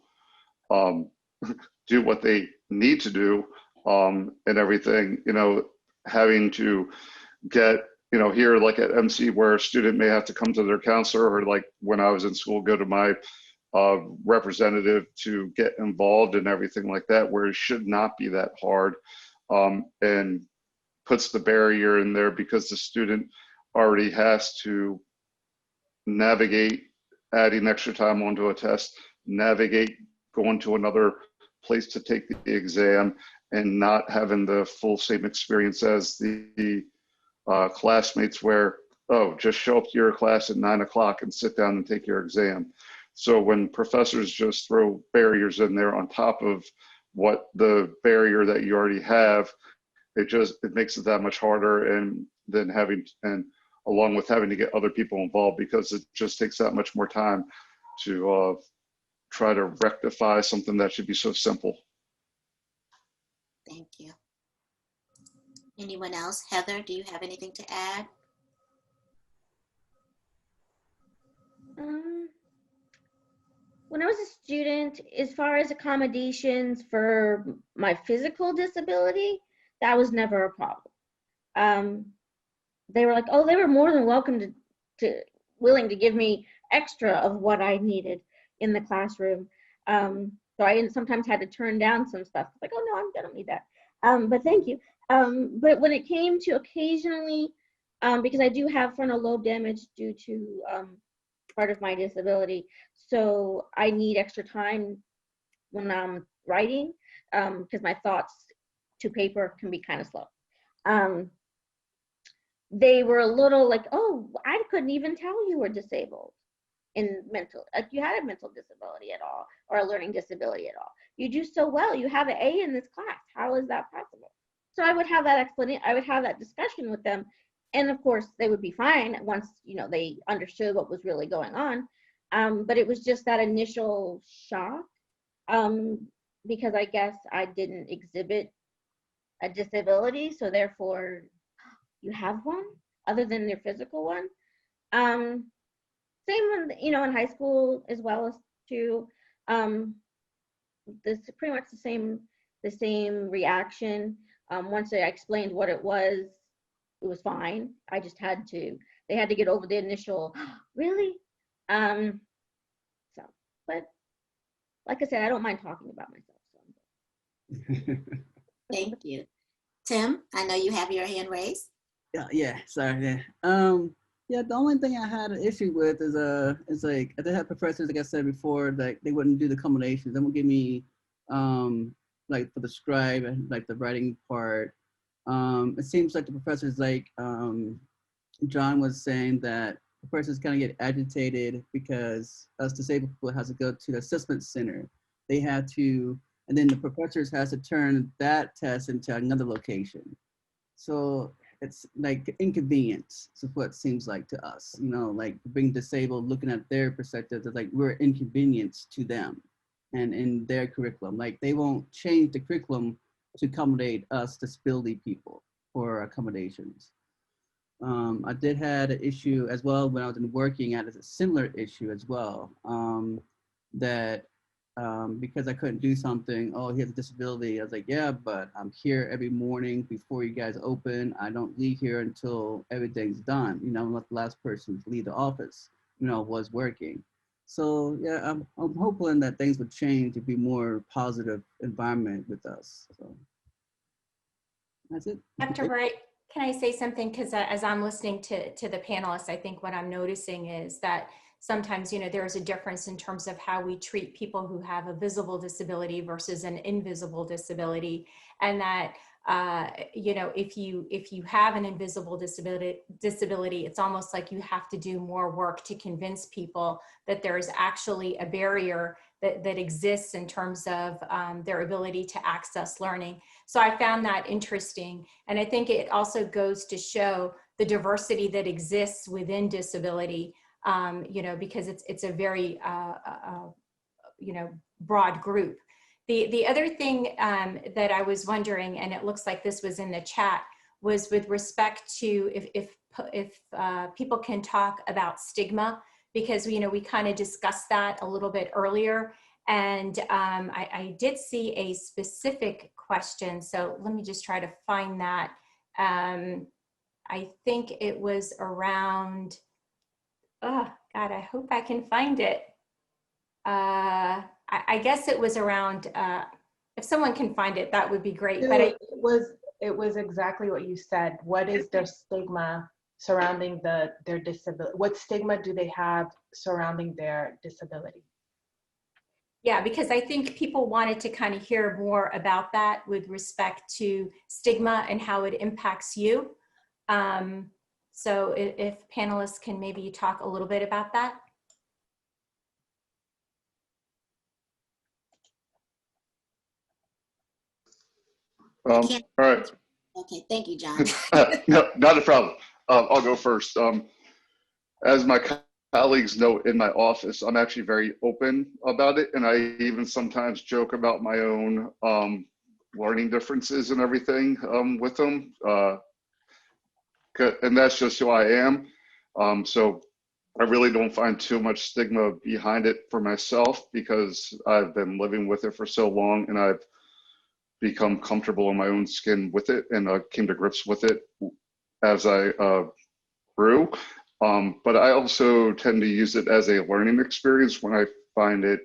do what they need to do, and everything, having to get, here like at MC, where a student may have to come to their counselor, or like when I was in school, go to my representative to get involved and everything like that, where it should not be that hard, and puts the barrier in there because the student already has to navigate adding extra time onto a test, navigate going to another place to take the exam, and not having the full same experience as the classmates where, oh, just show up to your class at 9 o'clock and sit down and take your exam. So when professors just throw barriers in there on top of what the barrier that you already have, it makes it that much harder, and then along with having to get other people involved, because it just takes that much more time to try to rectify something that should be so simple. Thank you. Anyone else? Heather, do you have anything to add? When I was a student, as far as accommodations for my physical disability, that was never a problem. They were like, oh, they were more than welcome willing to give me extra of what I needed in the classroom. So I sometimes had to turn down some stuff. Like, oh no, I don't need that. But thank you. But when it came to occasionally, because I do have frontal lobe damage due to part of my disability, so I need extra time when I'm writing, because my thoughts to paper can be kind of slow. They were a little like, oh, I couldn't even tell you were disabled in like you had a mental disability at all, or a learning disability at all. You do so well, you have an A in this class. How is that possible? So I would have that explanation, I would have that discussion with them. And of course they would be fine once, they understood what was really going on. But it was just that initial shock, because I guess I didn't exhibit a disability. So therefore, you have one other than your physical one. Same when, in high school as well as too. This pretty much the same reaction. Once I explained what it was fine. I just they had to get over the initial, really? But like I said, I don't mind talking about myself. So. Thank you. Tim, I know you have your hand raised. Yeah, sorry. Yeah, the only thing I had an issue with is like, I did have professors, like I said before, like they wouldn't do the combinations. They would give me, like for the scribe and like the writing part. It seems like the professors, like John was saying, that professors kind of get agitated because us disabled people have to go to the assessment center. They have to, and then the professors has to turn that test into another location. So it's like inconvenience is what it seems like to us, like being disabled, looking at their perspective, it's like we're inconvenience to them and in their curriculum. Like they won't change the curriculum to accommodate us disability people for accommodations. I did had an issue as well when I was working at a similar issue as well, that because I couldn't do something, oh, he has a disability. I was like, yeah, but I'm here every morning before you guys open. I don't leave here until everything's done. I'm not the last person to leave the office, was working. So yeah, I'm hoping that things would change to be more positive environment with us. So. That's it. Dr. Bright, can I say something? Because as I'm listening to the panelists, I think what I'm noticing is that sometimes, you know, there's a difference in terms of how we treat people who have a visible disability versus an invisible disability. And that, you know, if you have an invisible disability, it's almost like you have to do more work to convince people that there's actually a barrier that exists in terms of their ability to access learning. So I found that interesting. And I think it also goes to show the diversity that exists within disability, you know, because it's a very, you know, broad group. The other thing that I was wondering, and it looks like this was in the chat, was with respect to if people can talk about stigma, because, you know, we kind of discussed that a little bit earlier. And I did see a specific question. So let me just try to find that. I think it was around, oh God, I hope I can find it. I guess it was around, if someone can find it, that would be great. So but it was exactly what you said. What is their stigma surrounding their disability? What stigma do they have surrounding their disability? Yeah, because I think people wanted to kind of hear more about that with respect to stigma and how it impacts you. So if panelists can maybe talk a little bit about that. All right. Okay, thank you, John. No, not a problem. I'll go first. As my colleagues know in my office, I'm actually very open about it. And I even sometimes joke about my own learning differences and everything with them. And that's just who I am. So I really don't find too much stigma behind it for myself, because I've been living with it for so long and I've become comfortable in my own skin with it, and came to grips with it as I grew. But I also tend to use it as a learning experience when I find it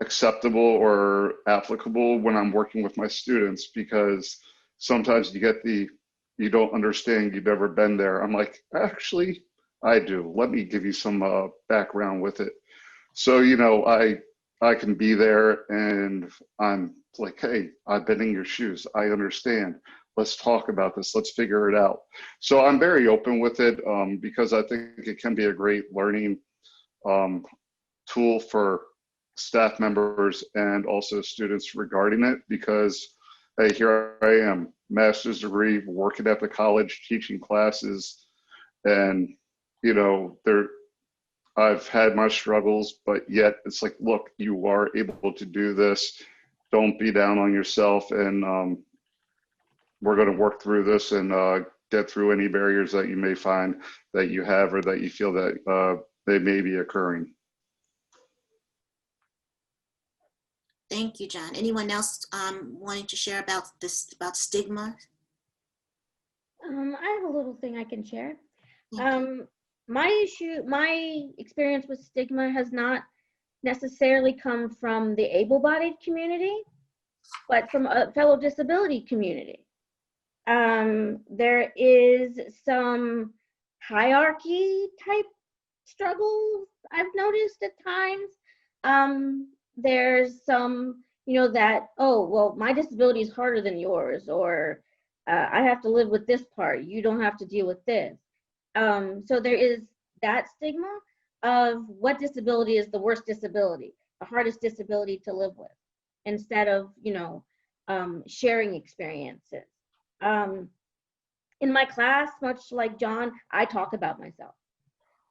acceptable or applicable when I'm working with my students, because sometimes you get you don't understand, you've never been there. I'm like, actually, I do. Let me give you some background with it. So, you know, I can be there and I'm like, hey, I've been in your shoes. I understand. Let's talk about this. Let's figure it out. So I'm very open with it because I think it can be a great learning tool for staff members and also students regarding it, because hey, here I am, master's degree, working at the college, teaching classes, and you know, I've had my struggles, but yet it's like, look, you are able to do this. Don't be down on yourself, and we're going to work through this and get through any barriers that you may find that you have or that you feel that they may be occurring. Thank you, John. Anyone else wanting to share about stigma? I have a little thing I can share. My experience with stigma has not necessarily come from the able-bodied community, but from a fellow disability community. There is some hierarchy type struggles I've noticed at times. There's some, you know, that, oh, well, my disability is harder than yours, or I have to live with this part, you don't have to deal with this. So there is that stigma of what disability is the worst disability, the hardest disability to live with, instead of, you know, sharing experiences. In my class, much like John, I talk about myself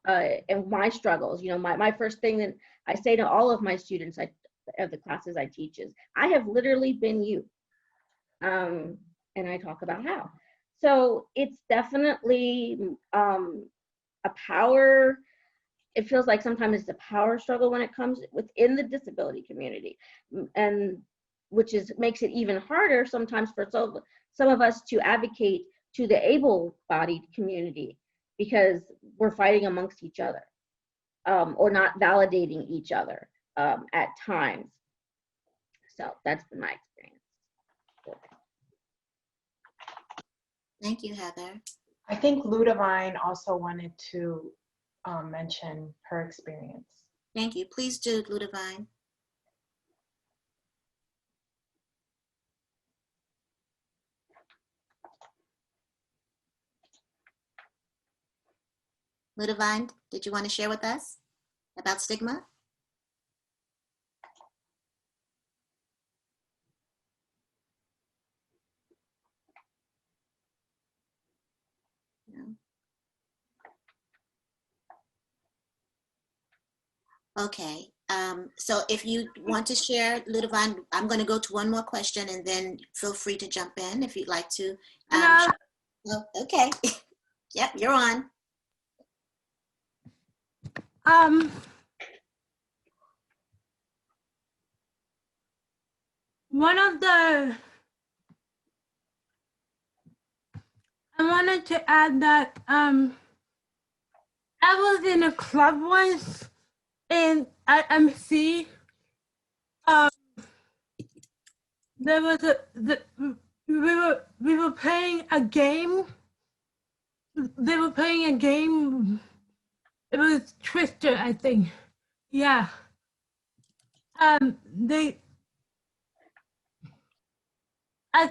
and my struggles. You know, my first thing that I say to all of my students of the classes I teach is, I have literally been you. And I talk about how. So it's definitely a power, it feels like sometimes it's a power struggle when it comes within the disability community, and which makes it even harder sometimes for some of us to advocate to the able-bodied community, because we're fighting amongst each other or not validating each other at times. So that's been my experience. Thank you, Heather. I think Ludivine also wanted to mention her experience. Thank you. Please do, Ludivine. Ludivine, did you want to share with us about stigma? No. Okay. So if you want to share, Ludivine, I'm going to go to one more question and then feel free to jump in if you'd like to. Oh, okay. Yep, you're on. I wanted to add that I was in a club once at MC. There was we were playing a game. They were playing a game. It was Twister, I think. Yeah. I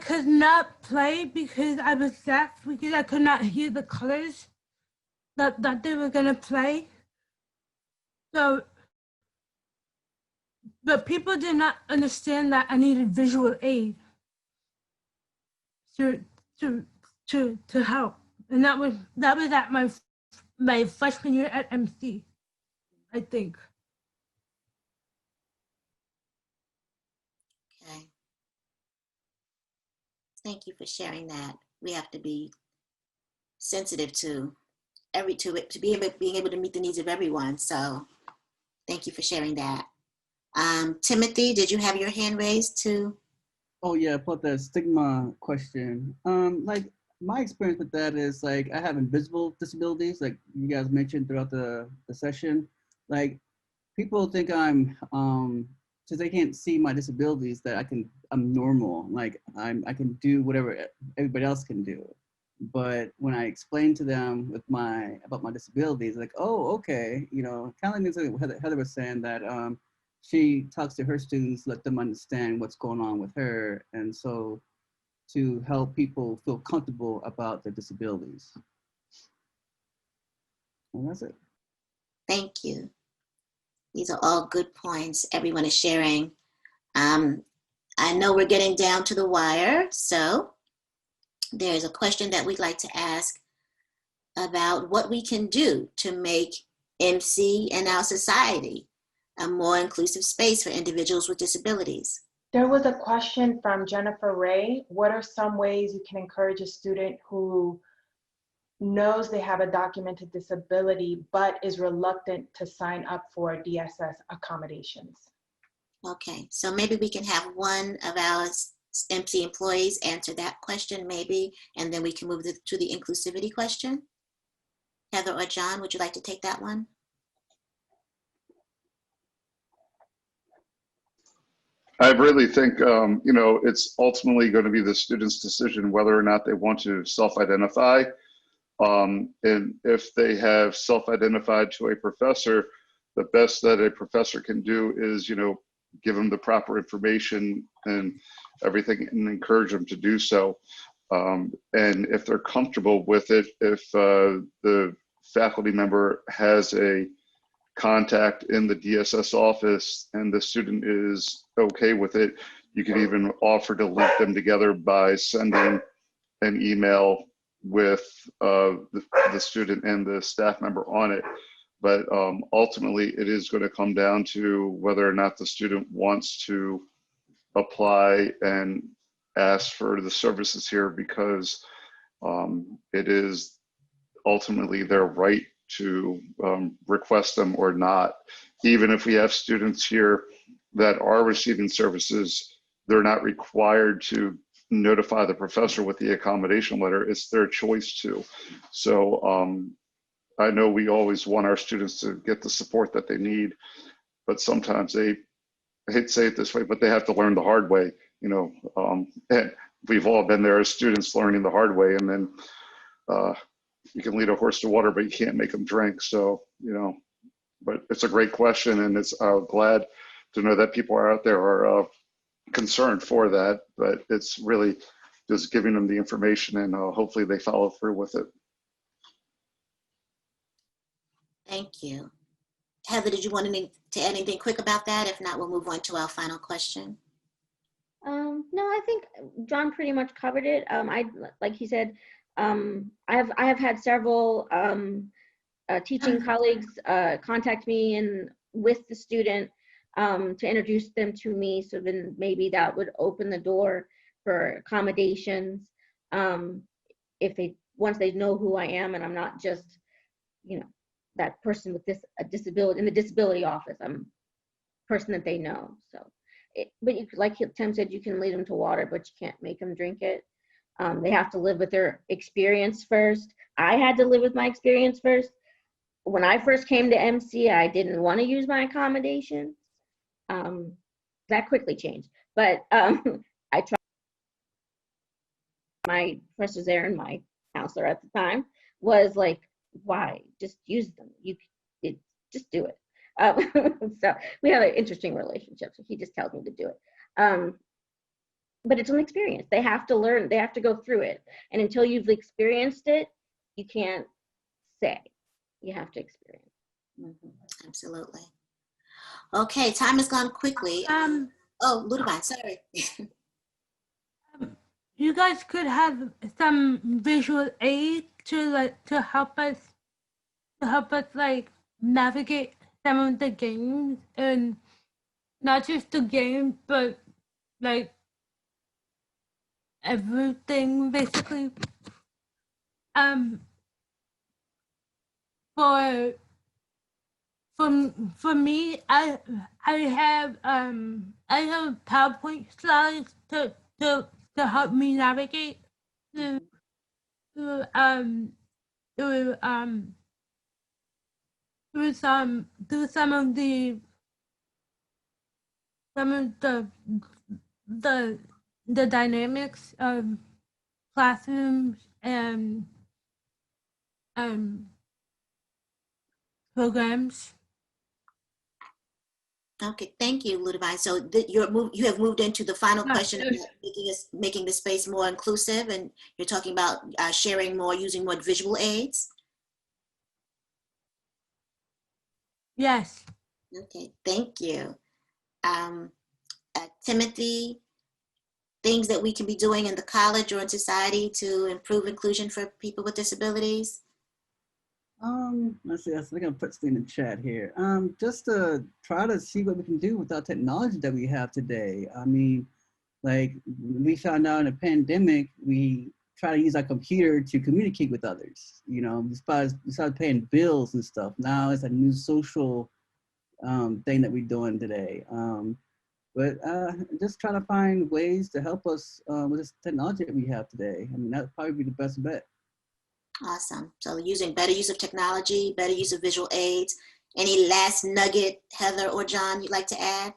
could not play because I was deaf, because I could not hear the colors that they were gonna play. So, but people did not understand that I needed visual aid to help, and that was at my freshman year at MC, I think. Okay. Thank you for sharing that. We have to be sensitive to being able to meet the needs of everyone. So thank you for sharing that. Timothy, did you have your hand raised too? Oh yeah, about the stigma question. Like my experience with that is like I have invisible disabilities, like you guys mentioned throughout the session. Like people think I'm since they can't see my disabilities that I'm normal. Like I can do whatever everybody else can do. But when I explain to them about my disabilities, like, oh, okay, you know, kind of things like Heather was saying that she talks to her students, let them understand what's going on with her, and so to help people feel comfortable about their disabilities. And that's it. Thank you. These are all good points everyone is sharing. I know we're getting down to the wire, so there's a question that we'd like to ask about what we can do to make MC and our society a more inclusive space for individuals with disabilities. There was a question from Jennifer Ray. What are some ways you can encourage a student who knows they have a documented disability but is reluctant to sign up for DSS accommodations? Okay, so maybe we can have one of our MC employees answer that question maybe, and then we can move to the inclusivity question. Heather or John, would you like to take that one? I really think, you know, it's ultimately going to be the student's decision whether or not they want to self-identify. And if they have self-identified to a professor, the best that a professor can do is, you know, give them the proper information and everything and encourage them to do so. And if they're comfortable with it, if the faculty member has a contact in the DSS office and the student is okay with it, you could even offer to link them together by sending an email with the student and the staff member on it. But ultimately, it is going to come down to whether or not the student wants to apply and ask for the services here, because it is ultimately their right to request them or not. Even if we have students here that are receiving services, they're not required to notify the professor with the accommodation letter. It's their choice to. So I know we always want our students to get the support that they need, but sometimes I hate to say it this way, but they have to learn the hard way, you know, and we've all been there as students learning the hard way, and then you can lead a horse to water, but you can't make them drink. So, you know, but it's a great question, and it's glad to know that people are out there are concerned for that, but it's really just giving them the information, and hopefully they follow through with it. Thank you. Heather, did you want to add anything quick about that? If not, we'll move on to our final question. No, I think John pretty much covered it. Like he said, I have had several teaching colleagues contact me and with the student to introduce them to me. So then maybe that would open the door for accommodations. Once they know who I am and I'm not just, you know, that person with a disability in the disability office. I'm a person that they know. So, but like Tim said, you can lead them to water, but you can't make them drink it. They have to live with their experience first. I had to live with my experience first. When I first came to MC, I didn't want to use my accommodations. That quickly changed, but I tried. My professor there and my counselor at the time was like, why? Just use them. Just do it. So we have an interesting relationship. So he just tells me to do it. But it's an experience. They have to learn. They have to go through it. And until you've experienced it, you can't say. You have to experience. Mm-hmm. Absolutely. Okay, time has gone quickly. Oh, Ludovine, sorry. You guys could have some visual aid to help us like navigate some of the games, and not just the games, but like everything basically. For me, I have PowerPoint slides to help me navigate through some of the dynamics of classrooms and programs. Okay, thank you, Ludovine. So you have moved into the final question of making the space more inclusive, and you're talking about sharing more, using more visual aids. Yes. Okay, thank you. Timothy, things that we can be doing in the college or in society to improve inclusion for people with disabilities? Let's see, I think I'll put something in the chat here. Just to try to see what we can do with our technology that we have today. I mean, like we found out in the pandemic, we try to use our computer to communicate with others. You know, besides paying bills and stuff. Now it's a new social thing that we're doing today. But just trying to find ways to help us with this technology that we have today. I mean, that would probably be the best bet. Awesome. So better use of technology, better use of visual aids. Any last nugget, Heather or John, you'd like to add?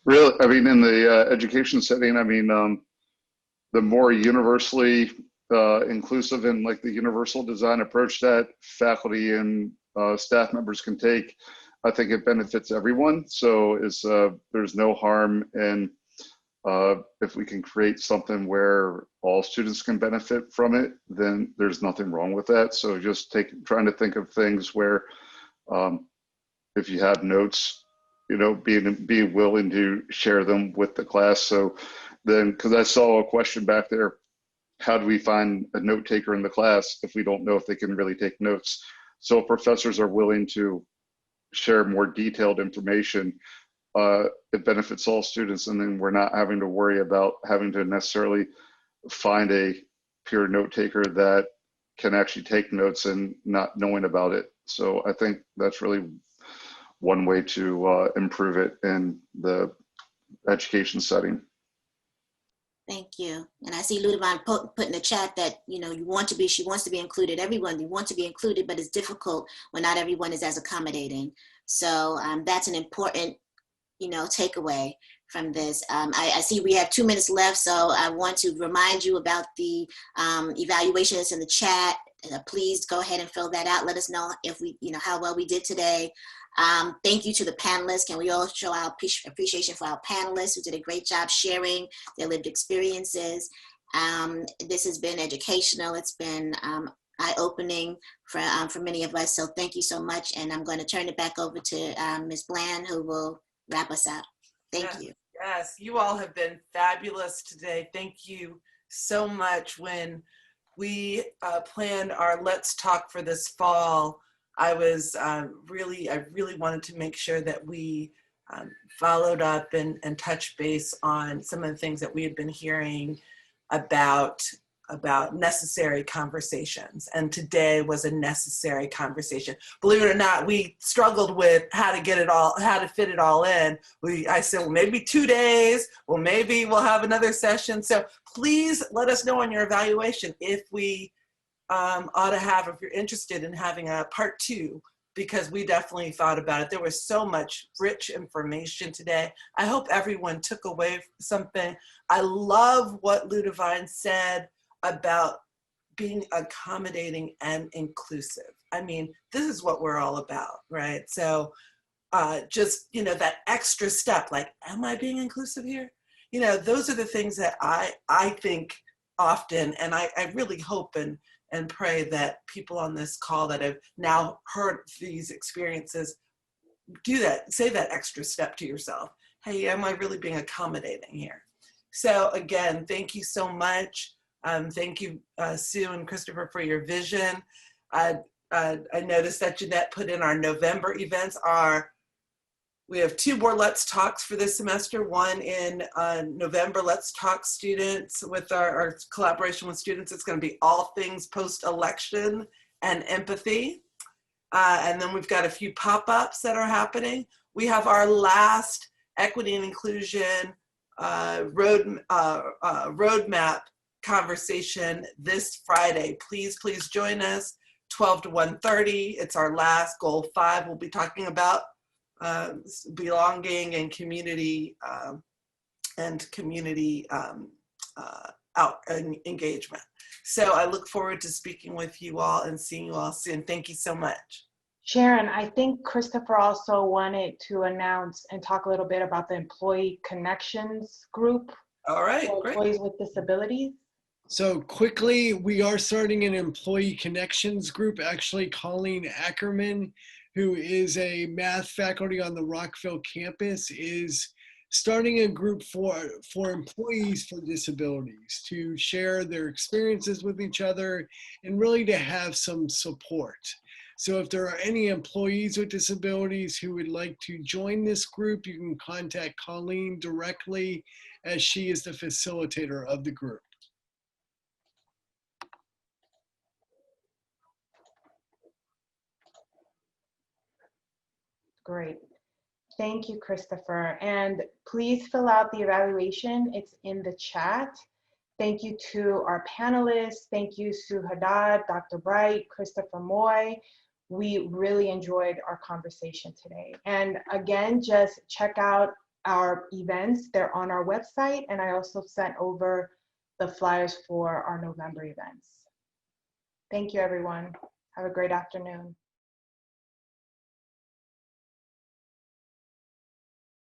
Really, I mean, in the education setting, I mean, the more universally inclusive and like the universal design approach that faculty and staff members can take, I think it benefits everyone. So there's no harm in if we can create something where all students can benefit from it, then there's nothing wrong with that. So just trying to think of things where if you have notes, you know, being willing to share them with the class. So then, because I saw a question back there, how do we find a note taker in the class if we don't know if they can really take notes? So if professors are willing to share more detailed information, it benefits all students, and then we're not having to worry about having to necessarily find a peer note taker that can actually take notes and not knowing about it. So I think that's really one way to improve it in the education setting. Thank you. And I see Ludovine put in the chat that, you know, she wants to be included. Everyone, you want to be included, but it's difficult when not everyone is as accommodating. So that's an important takeaway from this. I see we have 2 minutes left, so I want to remind you about the evaluation that's in the chat. Please go ahead and fill that out. Let us know if we, how well we did today. Thank you to the panelists. Can we all show our appreciation for our panelists who did a great job sharing their lived experiences. This has been educational. It's been eye-opening for many of us. So thank you so much. And I'm going to turn it back over to Ms. Bland, who will wrap us up. Thank you. Yes, you all have been fabulous today. Thank you so much. When we planned our Let's Talk for this fall, I really wanted to make sure that we followed up and touched base on some of the things that we had been hearing about necessary conversations. And today was a necessary conversation. Believe it or not, we struggled with how to fit it all in. I said, well, maybe 2 days, well, maybe we'll have another session. So please let us know on your evaluation if we if you're interested in having a part 2, because we definitely thought about it. There was so much rich information today. I hope everyone took away something. I love what Ludivine said about being accommodating and inclusive. I mean, this is what we're all about, right? So just, that extra step, like, am I being inclusive here? Those are the things that I think often, and I really hope and pray that people on this call that have now heard these experiences do that, say that extra step to yourself. Hey, am I really being accommodating here? So again, thank you so much. Thank you, Sue and Christopher, for your vision. I noticed that Jeanette put in our November events. We have 2 more Let's Talks for this semester. One in November, Let's Talk students with our collaboration with students. It's going to be all things post-election and empathy. And then we've got a few pop-ups that are happening. We have our last equity and inclusion roadmap conversation this Friday. Please join us, 12 to 1:30. It's our last goal 5. We'll be talking about belonging and community engagement. So I look forward to speaking with you all and seeing you all soon. Thank you so much. Sharon, I think Christopher also wanted to announce and talk a little bit about the Employee Connections group. All right, for employees with disabilities. So quickly, we are starting an Employee Connections group. Actually, Colleen Ackerman, who is a math faculty on the Rockville campus, is starting a group for employees for disabilities to share their experiences with each other and really to have some support. So if there are any employees with disabilities who would like to join this group, you can contact Colleen directly, as she is the facilitator of the group. Great. Thank you, Christopher. And please fill out the evaluation. It's in the chat. Thank you to our panelists. Thank you, Sue Haddad, Dr. Bright, Christopher Moy. We really enjoyed our conversation today. And again, just check out our events. They're on our website. And I also sent over the flyers for our November events. Thank you, everyone. Have a great afternoon.